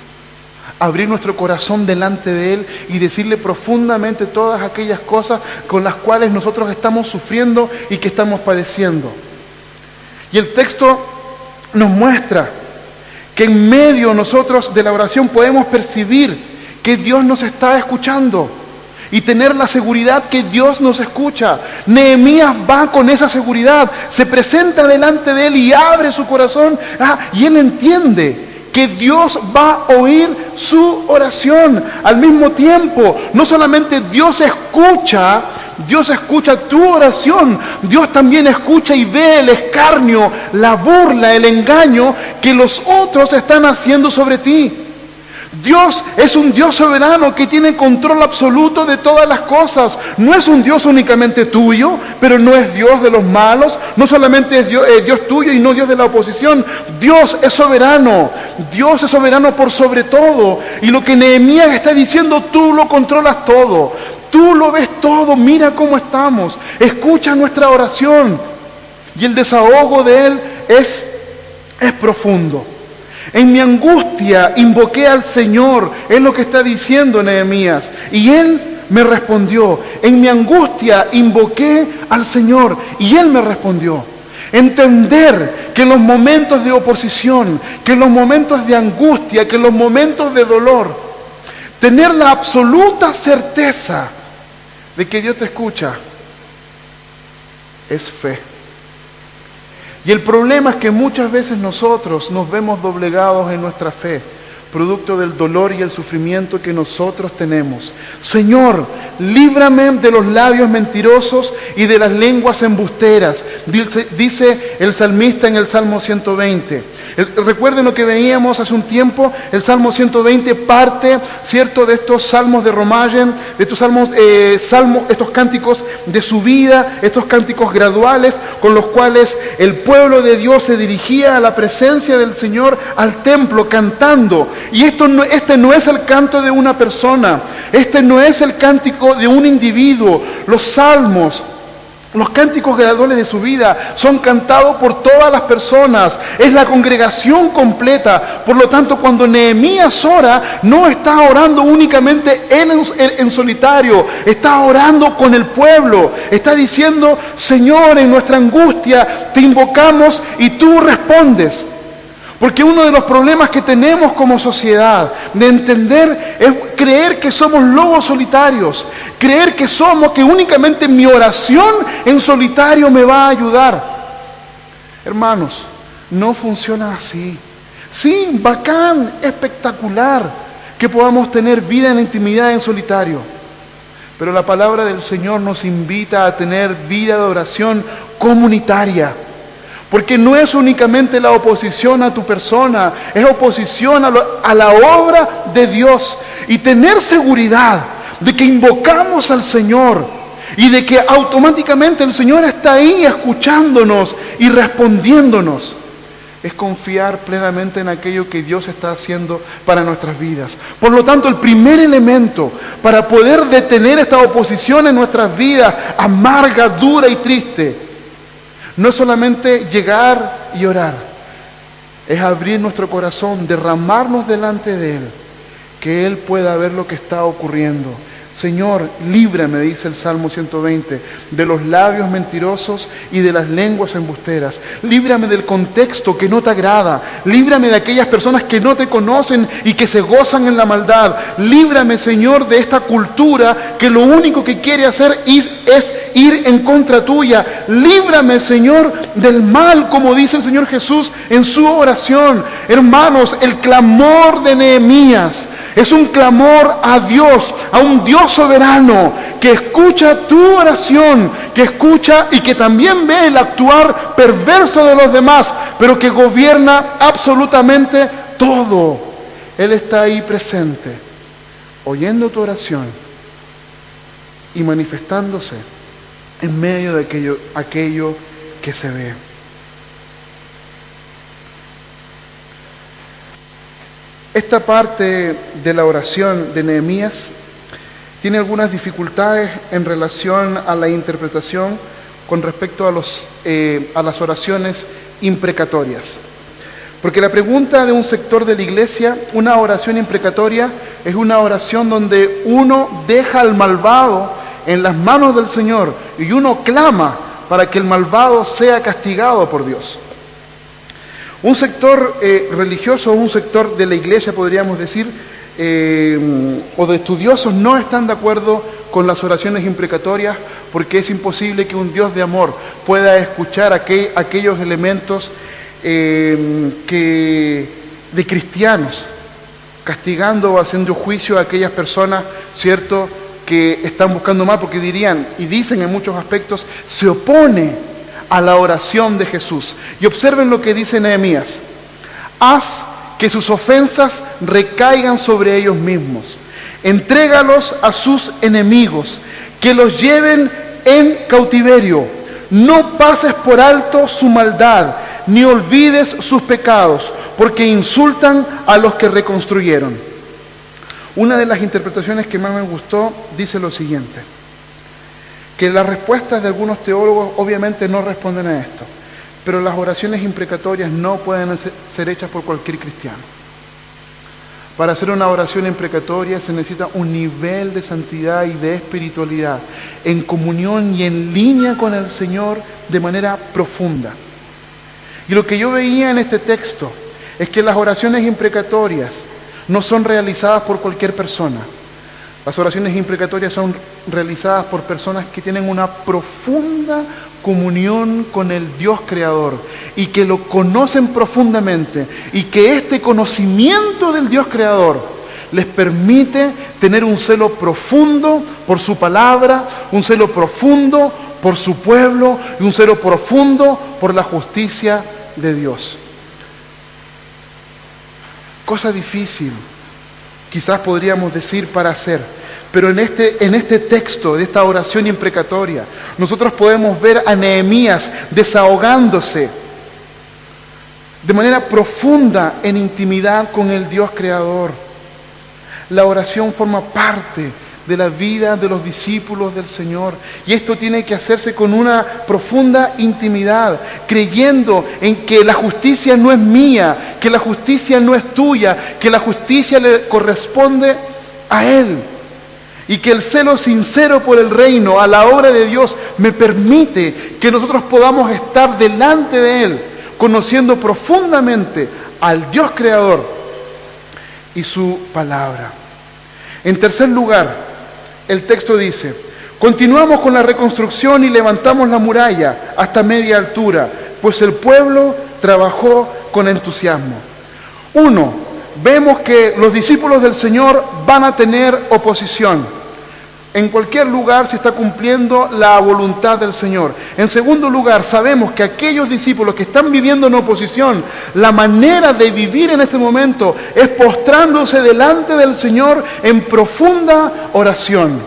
abrir nuestro corazón delante de Él y decirle profundamente todas aquellas cosas con las cuales nosotros estamos sufriendo y que estamos padeciendo. Y el texto nos muestra que en medio nosotros de la oración podemos percibir que Dios nos está escuchando y tener la seguridad que Dios nos escucha. Nehemías va con esa seguridad, se presenta delante de Él y abre su corazón, y él entiende que Dios va a oír su oración. Al mismo tiempo, no solamente Dios escucha tu oración, Dios también escucha y ve el escarnio, la burla, el engaño que los otros están haciendo sobre ti. Dios es un Dios soberano que tiene control absoluto de todas las cosas. No es un Dios únicamente tuyo, pero no es Dios de los malos. No solamente es Dios tuyo y no Dios de la oposición. Dios es soberano. Dios es soberano por sobre todo. Y lo que Nehemías está diciendo, tú lo controlas todo. Tú lo ves todo. Mira cómo estamos. Escucha nuestra oración. Y el desahogo de él es profundo. En mi angustia invoqué al Señor, es lo que está diciendo Nehemías. Y Él me respondió. En mi angustia invoqué al Señor y Él me respondió. Entender que en los momentos de oposición, que en los momentos de angustia, que en los momentos de dolor, tener la absoluta certeza de que Dios te escucha, es fe. Y el problema es que muchas veces nosotros nos vemos doblegados en nuestra fe, producto del dolor y el sufrimiento que nosotros tenemos. Señor, líbrame de los labios mentirosos y de las lenguas embusteras, dice el salmista en el Salmo 120. Recuerden lo que veíamos hace un tiempo, el Salmo 120 parte, ¿cierto?, de estos salmos de Romayen, de estos estos cánticos de subida, estos cánticos graduales con los cuales el pueblo de Dios se dirigía a la presencia del Señor, al templo, cantando. Y este no es el canto de una persona, este no es el cántico de un individuo. Los salmos, los cánticos graduales de su vida son cantados por todas las personas, es la congregación completa. Por lo tanto, cuando Nehemías ora, no está orando únicamente él en solitario, está orando con el pueblo, está diciendo, Señor, en nuestra angustia te invocamos y tú respondes. Porque uno de los problemas que tenemos como sociedad de entender es creer que somos lobos solitarios, creer que únicamente mi oración en solitario me va a ayudar. Hermanos, no funciona así. Sí, bacán, espectacular que podamos tener vida en la intimidad en solitario. Pero la palabra del Señor nos invita a tener vida de oración comunitaria. Porque no es únicamente la oposición a tu persona, es oposición a la obra de Dios. Y tener seguridad de que invocamos al Señor y de que automáticamente el Señor está ahí escuchándonos y respondiéndonos, es confiar plenamente en aquello que Dios está haciendo para nuestras vidas. Por lo tanto, el primer elemento para poder detener esta oposición en nuestras vidas, amarga, dura y triste, no es solamente llegar y orar, es abrir nuestro corazón, derramarnos delante de Él, que Él pueda ver lo que está ocurriendo. Señor, líbrame, dice el Salmo 120, de los labios mentirosos y de las lenguas embusteras. Líbrame del contexto que no te agrada. Líbrame de aquellas personas que no te conocen y que se gozan en la maldad. Líbrame, Señor, de esta cultura que lo único que quiere hacer es ir en contra tuya. Líbrame, Señor, del mal, como dice el Señor Jesús en su oración. Hermanos, el clamor de Nehemías es un clamor a Dios, a un Dios soberano que escucha tu oración, que escucha y que también ve el actuar perverso de los demás, pero que gobierna absolutamente todo. Él está ahí presente, oyendo tu oración y manifestándose en medio de aquello que se ve. Esta parte de la oración de Nehemías tiene algunas dificultades en relación a la interpretación con respecto a las oraciones imprecatorias. Porque la pregunta de un sector de la iglesia, una oración imprecatoria, es una oración donde uno deja al malvado en las manos del Señor y uno clama para que el malvado sea castigado por Dios. Un sector religioso, un sector de la iglesia, podríamos decir, o de estudiosos, no están de acuerdo con las oraciones imprecatorias, porque es imposible que un Dios de amor pueda escuchar aquellos elementos de cristianos, castigando o haciendo juicio a aquellas personas, ¿cierto?, que están buscando mal, porque dirían, y dicen en muchos aspectos, se opone a la oración de Jesús. Y observen lo que dice Nehemías: haz que sus ofensas recaigan sobre ellos mismos, entrégalos a sus enemigos, que los lleven en cautiverio, no pases por alto su maldad, ni olvides sus pecados, porque insultan a los que reconstruyeron. Una de las interpretaciones que más me gustó dice lo siguiente, que las respuestas de algunos teólogos obviamente no responden a esto, pero las oraciones imprecatorias no pueden ser hechas por cualquier cristiano. Para hacer una oración imprecatoria se necesita un nivel de santidad y de espiritualidad, en comunión y en línea con el Señor de manera profunda. Y lo que yo veía en este texto es que las oraciones imprecatorias no son realizadas por cualquier persona. Las oraciones imprecatorias son realizadas por personas que tienen una profunda comunión con el Dios Creador y que lo conocen profundamente, y que este conocimiento del Dios Creador les permite tener un celo profundo por su palabra, un celo profundo por su pueblo y un celo profundo por la justicia de Dios. Cosa difícil, quizás podríamos decir, para hacer, pero en este texto de esta oración imprecatoria, nosotros podemos ver a Nehemías desahogándose de manera profunda en intimidad con el Dios Creador. La oración forma parte de la vida de los discípulos del Señor, y esto tiene que hacerse con una profunda intimidad, creyendo en que la justicia no es mía, que la justicia no es tuya, que la justicia le corresponde a Él, y que el celo sincero por el reino, a la obra de Dios, me permite que nosotros podamos estar delante de Él, conociendo profundamente al Dios Creador y su palabra. En tercer lugar, el texto dice: continuamos con la reconstrucción y levantamos la muralla hasta media altura, pues el pueblo trabajó con entusiasmo. Vemos que los discípulos del Señor van a tener oposición. En cualquier lugar se está cumpliendo la voluntad del Señor. En segundo lugar, sabemos que aquellos discípulos que están viviendo en oposición, la manera de vivir en este momento es postrándose delante del Señor en profunda oración.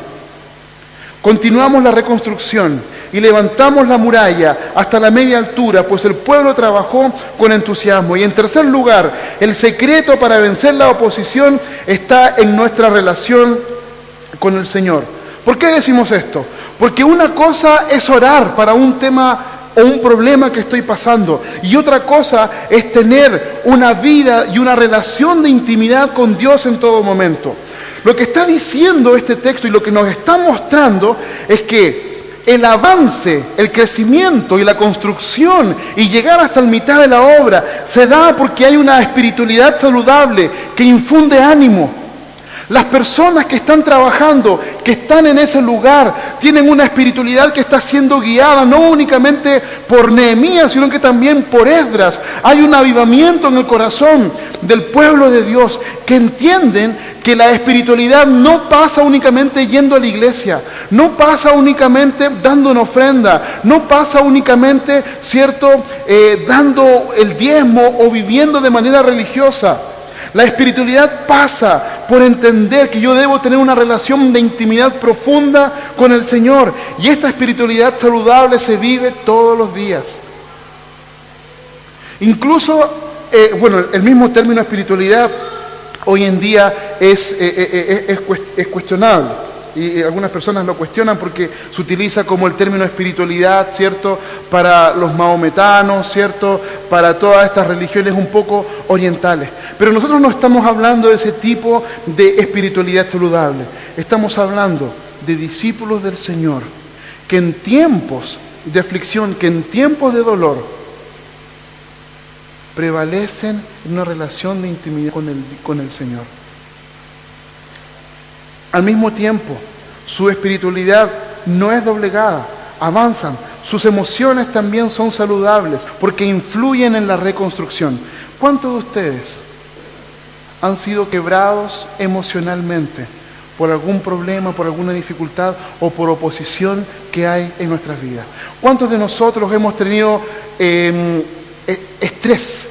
Continuamos la reconstrucción y levantamos la muralla hasta la media altura, pues el pueblo trabajó con entusiasmo. Y en tercer lugar, el secreto para vencer la oposición está en nuestra relación con el Señor. ¿Por qué decimos esto? Porque una cosa es orar para un tema o un problema que estoy pasando, y otra cosa es tener una vida y una relación de intimidad con Dios en todo momento. Lo que está diciendo este texto y lo que nos está mostrando es que el avance, el crecimiento y la construcción y llegar hasta la mitad de la obra se da porque hay una espiritualidad saludable que infunde ánimo. Las personas que están trabajando, que están en ese lugar, tienen una espiritualidad que está siendo guiada no únicamente por Nehemías, sino que también por Esdras. Hay un avivamiento en el corazón del pueblo de Dios que entienden que la espiritualidad no pasa únicamente yendo a la iglesia, no pasa únicamente dando una ofrenda, no pasa únicamente, dando el diezmo o viviendo de manera religiosa. La espiritualidad pasa por entender que yo debo tener una relación de intimidad profunda con el Señor. Y esta espiritualidad saludable se vive todos los días. Incluso, el mismo término espiritualidad hoy en día es cuestionable. Y algunas personas lo cuestionan porque se utiliza como el término espiritualidad, ¿cierto?, para los mahometanos, ¿cierto?, para todas estas religiones un poco orientales. Pero nosotros no estamos hablando de ese tipo de espiritualidad saludable. Estamos hablando de discípulos del Señor que en tiempos de aflicción, que en tiempos de dolor, prevalecen en una relación de intimidad con el Señor. Al mismo tiempo, su espiritualidad no es doblegada, avanzan. Sus emociones también son saludables porque influyen en la reconstrucción. ¿Cuántos de ustedes han sido quebrados emocionalmente por algún problema, por alguna dificultad o por oposición que hay en nuestras vidas? ¿Cuántos de nosotros hemos tenido estrés?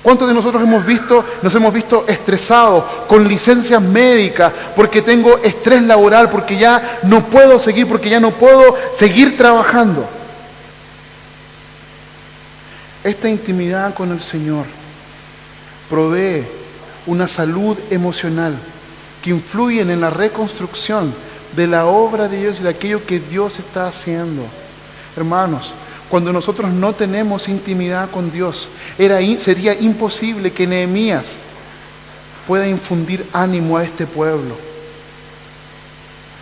¿Cuántos de nosotros nos hemos visto estresados, con licencias médicas, porque tengo estrés laboral, porque ya no puedo seguir trabajando? Esta intimidad con el Señor provee una salud emocional que influyen en la reconstrucción de la obra de Dios y de aquello que Dios está haciendo. Hermanos, cuando nosotros no tenemos intimidad con Dios, sería imposible que Nehemías pueda infundir ánimo a este pueblo.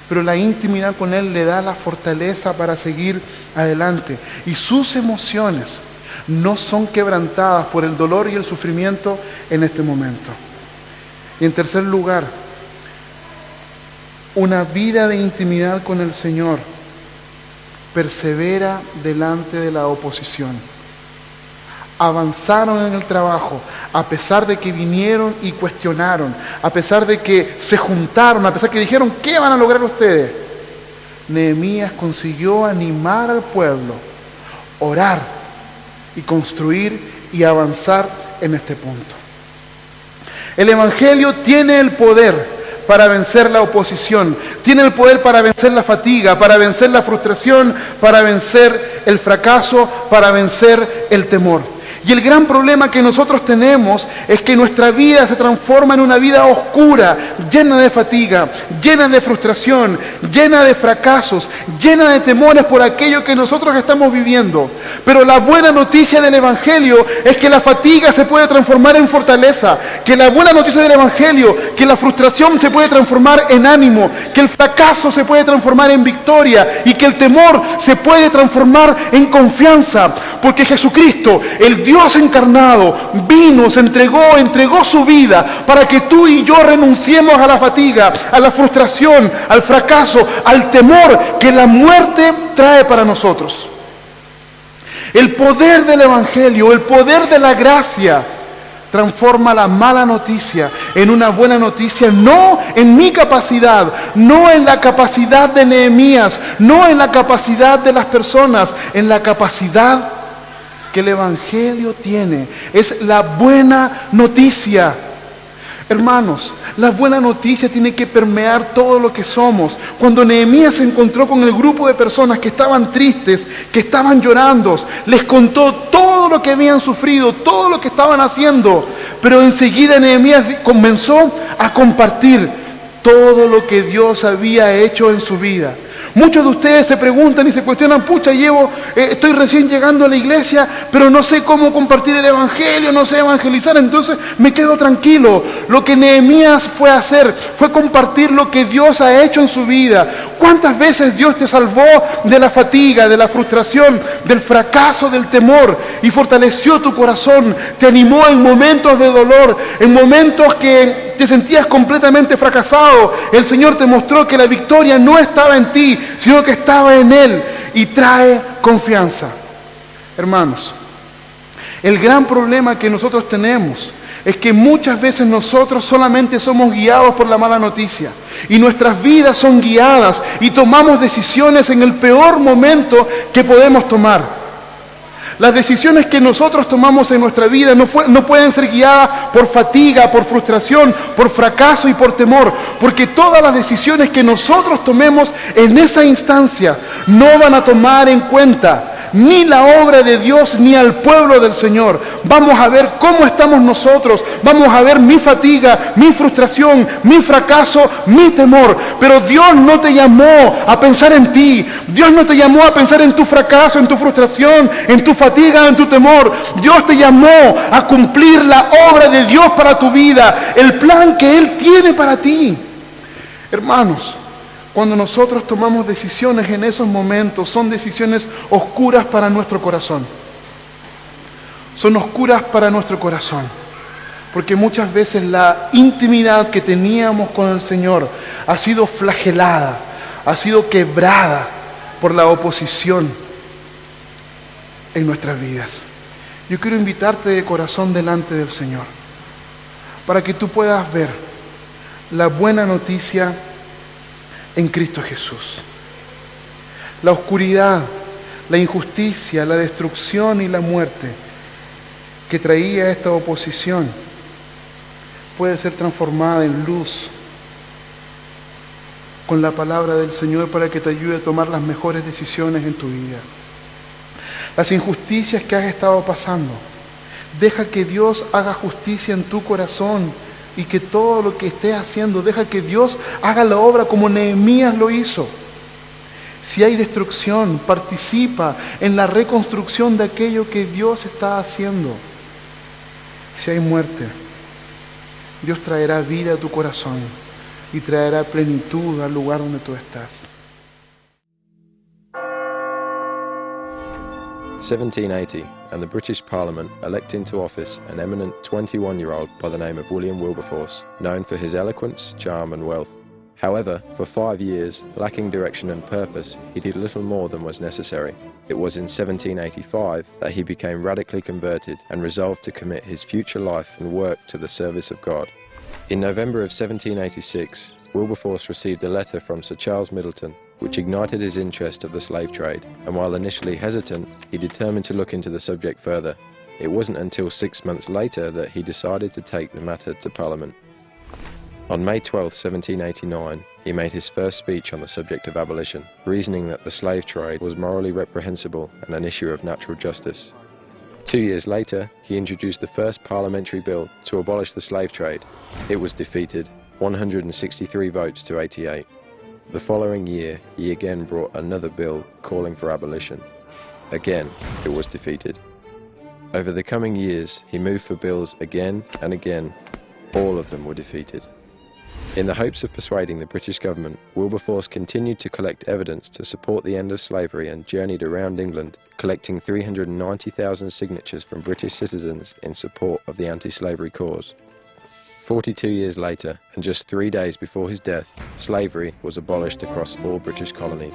Pero la intimidad con Él le da la fortaleza para seguir adelante. Y sus emociones no son quebrantadas por el dolor y el sufrimiento en este momento. Y en tercer lugar, una vida de intimidad con el Señor persevera delante de la oposición. Avanzaron en el trabajo, a pesar de que vinieron y cuestionaron, a pesar de que se juntaron, a pesar de que dijeron, ¿qué van a lograr ustedes? Nehemías consiguió animar al pueblo, orar y construir y avanzar en este punto. El Evangelio tiene el poder para vencer la oposición, tiene el poder para vencer la fatiga, para vencer la frustración, para vencer el fracaso, para vencer el temor. Y el gran problema que nosotros tenemos es que nuestra vida se transforma en una vida oscura, llena de fatiga, llena de frustración, llena de fracasos, llena de temores por aquello que nosotros estamos viviendo. Pero la buena noticia del Evangelio es que la fatiga se puede transformar en fortaleza, que la buena noticia del Evangelio, que la frustración se puede transformar en ánimo, que el fracaso se puede transformar en victoria y que el temor se puede transformar en confianza, porque Jesucristo, el Dios encarnado, vino, se entregó su vida para que tú y yo renunciemos a la fatiga, a la frustración, al fracaso, al temor que la muerte trae para nosotros. El poder del Evangelio, el poder de la gracia, transforma la mala noticia en una buena noticia, no en mi capacidad, no en la capacidad de Nehemías, no en la capacidad de las personas, en la capacidad que el Evangelio tiene. Es la buena noticia. Hermanos, la buena noticia tiene que permear todo lo que somos. Cuando Nehemías se encontró con el grupo de personas que estaban tristes, que estaban llorando, les contó todo lo que habían sufrido, todo lo que estaban haciendo, pero enseguida Nehemías comenzó a compartir todo lo que Dios había hecho en su vida. Muchos de ustedes se preguntan y se cuestionan, pucha, estoy recién llegando a la iglesia, pero no sé cómo compartir el Evangelio, no sé evangelizar, entonces me quedo tranquilo. Lo que Nehemías fue a hacer fue compartir lo que Dios ha hecho en su vida. ¿Cuántas veces Dios te salvó de la fatiga, de la frustración, del fracaso, del temor y fortaleció tu corazón, te animó en momentos de dolor, en momentos que te sentías completamente fracasado? El Señor te mostró que la victoria no estaba en ti, sino que estaba en Él, y trae confianza. Hermanos, el gran problema que nosotros tenemos es que muchas veces nosotros solamente somos guiados por la mala noticia, y nuestras vidas son guiadas y tomamos decisiones en el peor momento que podemos tomar. Las decisiones que nosotros tomamos en nuestra vida no pueden ser guiadas por fatiga, por frustración, por fracaso y por temor, porque todas las decisiones que nosotros tomemos en esa instancia no van a tomar en cuenta ni la obra de Dios, ni al pueblo del Señor. Vamos a ver cómo estamos nosotros, vamos a ver mi fatiga, mi frustración, mi fracaso, mi temor. Pero Dios no te llamó a pensar en ti, Dios no te llamó a pensar en tu fracaso, en tu frustración, en tu fatiga, en tu temor. Dios te llamó a cumplir la obra de Dios para tu vida, el plan que Él tiene para ti. Hermanos, cuando nosotros tomamos decisiones en esos momentos, son decisiones oscuras para nuestro corazón. Son oscuras para nuestro corazón. Porque muchas veces la intimidad que teníamos con el Señor ha sido flagelada, ha sido quebrada por la oposición en nuestras vidas. Yo quiero invitarte de corazón delante del Señor, para que tú puedas ver la buena noticia en Cristo Jesús. La oscuridad, la injusticia, la destrucción y la muerte que traía esta oposición puede ser transformada en luz con la palabra del Señor para que te ayude a tomar las mejores decisiones en tu vida. Las injusticias que has estado pasando, deja que Dios haga justicia en tu corazón. Y que todo lo que estés haciendo, deja que Dios haga la obra como Nehemías lo hizo. Si hay destrucción, participa en la reconstrucción de aquello que Dios está haciendo. Si hay muerte, Dios traerá vida a tu corazón y traerá plenitud al lugar donde tú estás. 1780, and the British Parliament elect into office an eminent 21-year-old by the name of William Wilberforce, known for his eloquence, charm and wealth. However, for 5 years, lacking direction and purpose, he did little more than was necessary. It was in 1785 that he became radically converted and resolved to commit his future life and work to the service of God. In November of 1786, Wilberforce received a letter from Sir Charles Middleton, which ignited his interest of the slave trade, and while initially hesitant, he determined to look into the subject further. It wasn't until 6 months later that he decided to take the matter to Parliament. On May 12, 1789, he made his first speech on the subject of abolition, reasoning that the slave trade was morally reprehensible and an issue of natural justice. 2 years later, he introduced the first parliamentary bill to abolish the slave trade. It was defeated, 163 votes to 88. The following year, he again brought another bill calling for abolition. Again, it was defeated. Over the coming years, he moved for bills again and again. All of them were defeated. In the hopes of persuading the British government, Wilberforce continued to collect evidence to support the end of slavery and journeyed around England, collecting 390,000 signatures from British citizens in support of the anti-slavery cause. 42 years later, and just 3 days before his death, slavery was abolished across all British colonies.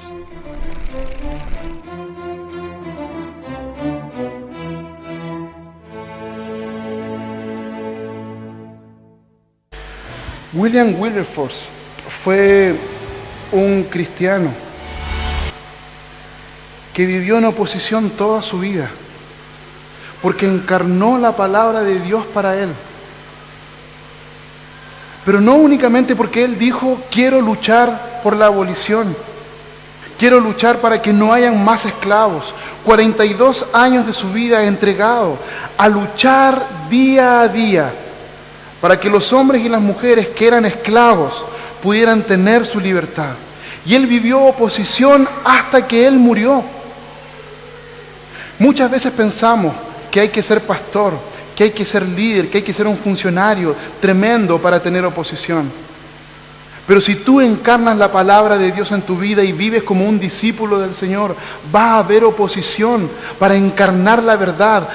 William Wilberforce fue un cristiano que vivió en oposición toda su vida, porque encarnó la palabra de Dios para él. Pero no únicamente porque él dijo, quiero luchar por la abolición, quiero luchar para que no hayan más esclavos. 42 años de su vida entregado a luchar día a día para que los hombres y las mujeres que eran esclavos pudieran tener su libertad. Y él vivió oposición hasta que él murió. Muchas veces pensamos que hay que ser pastor, que hay que ser líder, que hay que ser un funcionario tremendo para tener oposición. Pero si tú encarnas la palabra de Dios en tu vida y vives como un discípulo del Señor, va a haber oposición para encarnar la verdad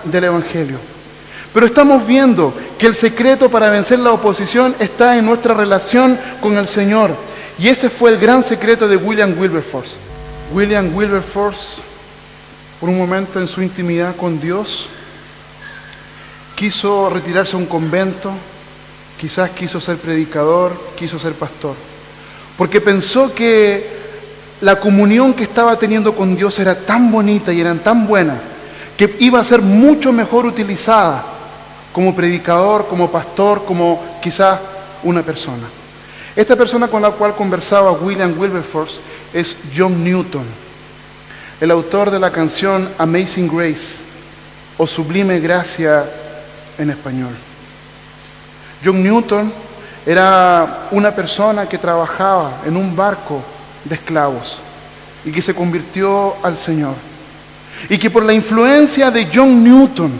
del Evangelio. Pero estamos viendo que el secreto para vencer la oposición está en nuestra relación con el Señor. Y ese fue el gran secreto de William Wilberforce. William Wilberforce, por un momento en su intimidad con Dios, quiso retirarse a un convento, quizás quiso ser predicador, quiso ser pastor, porque pensó que la comunión que estaba teniendo con Dios era tan bonita y era tan buena que iba a ser mucho mejor utilizada como predicador, como pastor, como quizás una persona. Esta persona con la cual conversaba William Wilberforce es John Newton. el autor de la canción Amazing Grace, o Sublime Gracia en español. John Newton era una persona que trabajaba en un barco de esclavos y que se convirtió al Señor. Y que por la influencia de John Newton,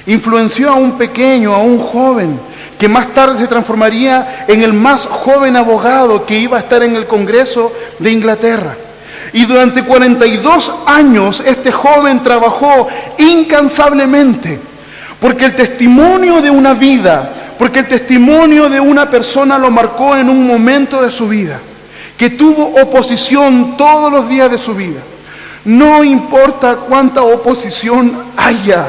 influenció a un pequeño, a un joven, que más tarde se transformaría en el más joven abogado que iba a estar en el Congreso de Inglaterra. Y durante 42 años este joven trabajó incansablemente, porque el testimonio de una vida, porque el testimonio de una persona lo marcó en un momento de su vida, que tuvo oposición todos los días de su vida. No importa cuánta oposición haya,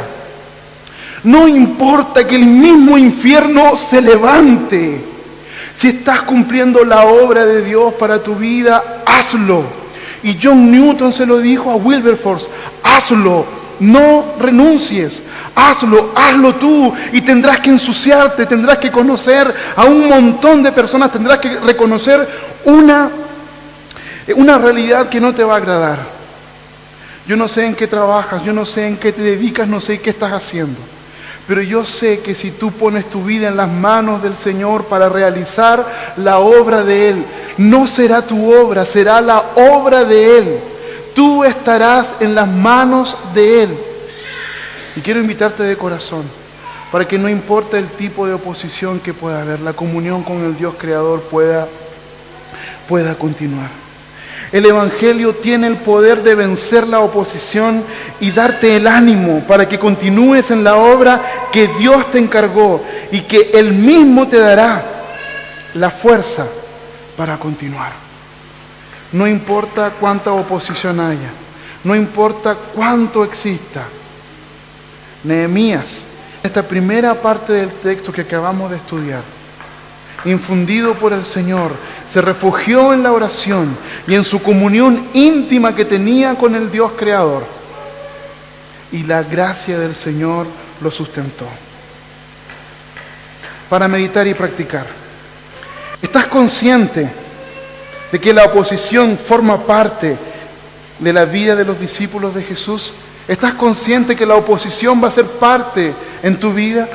no importa que el mismo infierno se levante, si estás cumpliendo la obra de Dios para tu vida, hazlo. Y John Newton se lo dijo a Wilberforce: hazlo, no renuncies, hazlo tú, y tendrás que ensuciarte, tendrás que conocer a un montón de personas, tendrás que reconocer una realidad que no te va a agradar. Yo no sé en qué trabajas, yo no sé en qué te dedicas, no sé qué estás haciendo, pero yo sé que si tú pones tu vida en las manos del Señor para realizar la obra de Él, no será tu obra, será la obra de Él. Tú estarás en las manos de Él. Y quiero invitarte de corazón, para que no importa el tipo de oposición que pueda haber, la comunión con el Dios Creador pueda continuar. El Evangelio tiene el poder de vencer la oposición y darte el ánimo para que continúes en la obra que Dios te encargó y que Él mismo te dará la fuerza para continuar. No importa cuánta oposición haya, no importa cuánto exista. Nehemías, esta primera parte del texto que acabamos de estudiar, infundido por el Señor, se refugió en la oración y en su comunión íntima que tenía con el Dios Creador. Y la gracia del Señor lo sustentó. Para meditar y practicar. ¿Estás consciente de que la oposición forma parte de la vida de los discípulos de Jesús? ¿Estás consciente que la oposición va a ser parte en tu vida?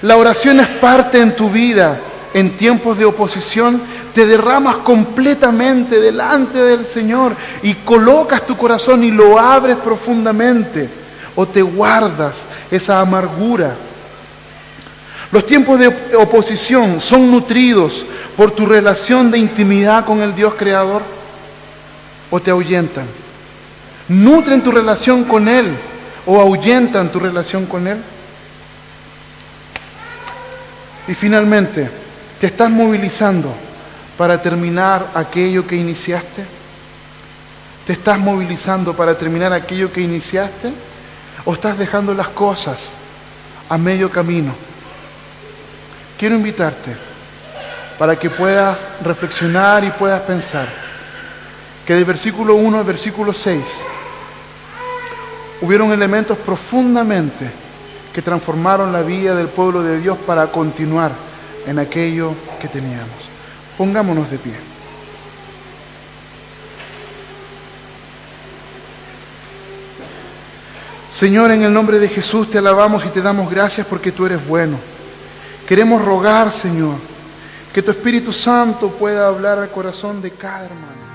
La oración es parte en tu vida. En tiempos de oposición te derramas completamente delante del Señor y colocas tu corazón y lo abres profundamente, o te guardas esa amargura. Los tiempos de oposición son nutridos por tu relación de intimidad con el Dios Creador, o te ahuyentan. ¿Nutren tu relación con Él o ahuyentan tu relación con Él? Y finalmente, ¿te estás movilizando para terminar aquello que iniciaste? ¿Te estás movilizando para terminar aquello que iniciaste? ¿O estás dejando las cosas a medio camino? Quiero invitarte para que puedas reflexionar y puedas pensar que del versículo 1 al versículo 6 hubieron elementos profundamente que transformaron la vida del pueblo de Dios para continuar en aquello que teníamos. Pongámonos de pie. Señor, en el nombre de Jesús te alabamos y te damos gracias porque tú eres bueno. Queremos rogar, Señor, que tu Espíritu Santo pueda hablar al corazón de cada hermano.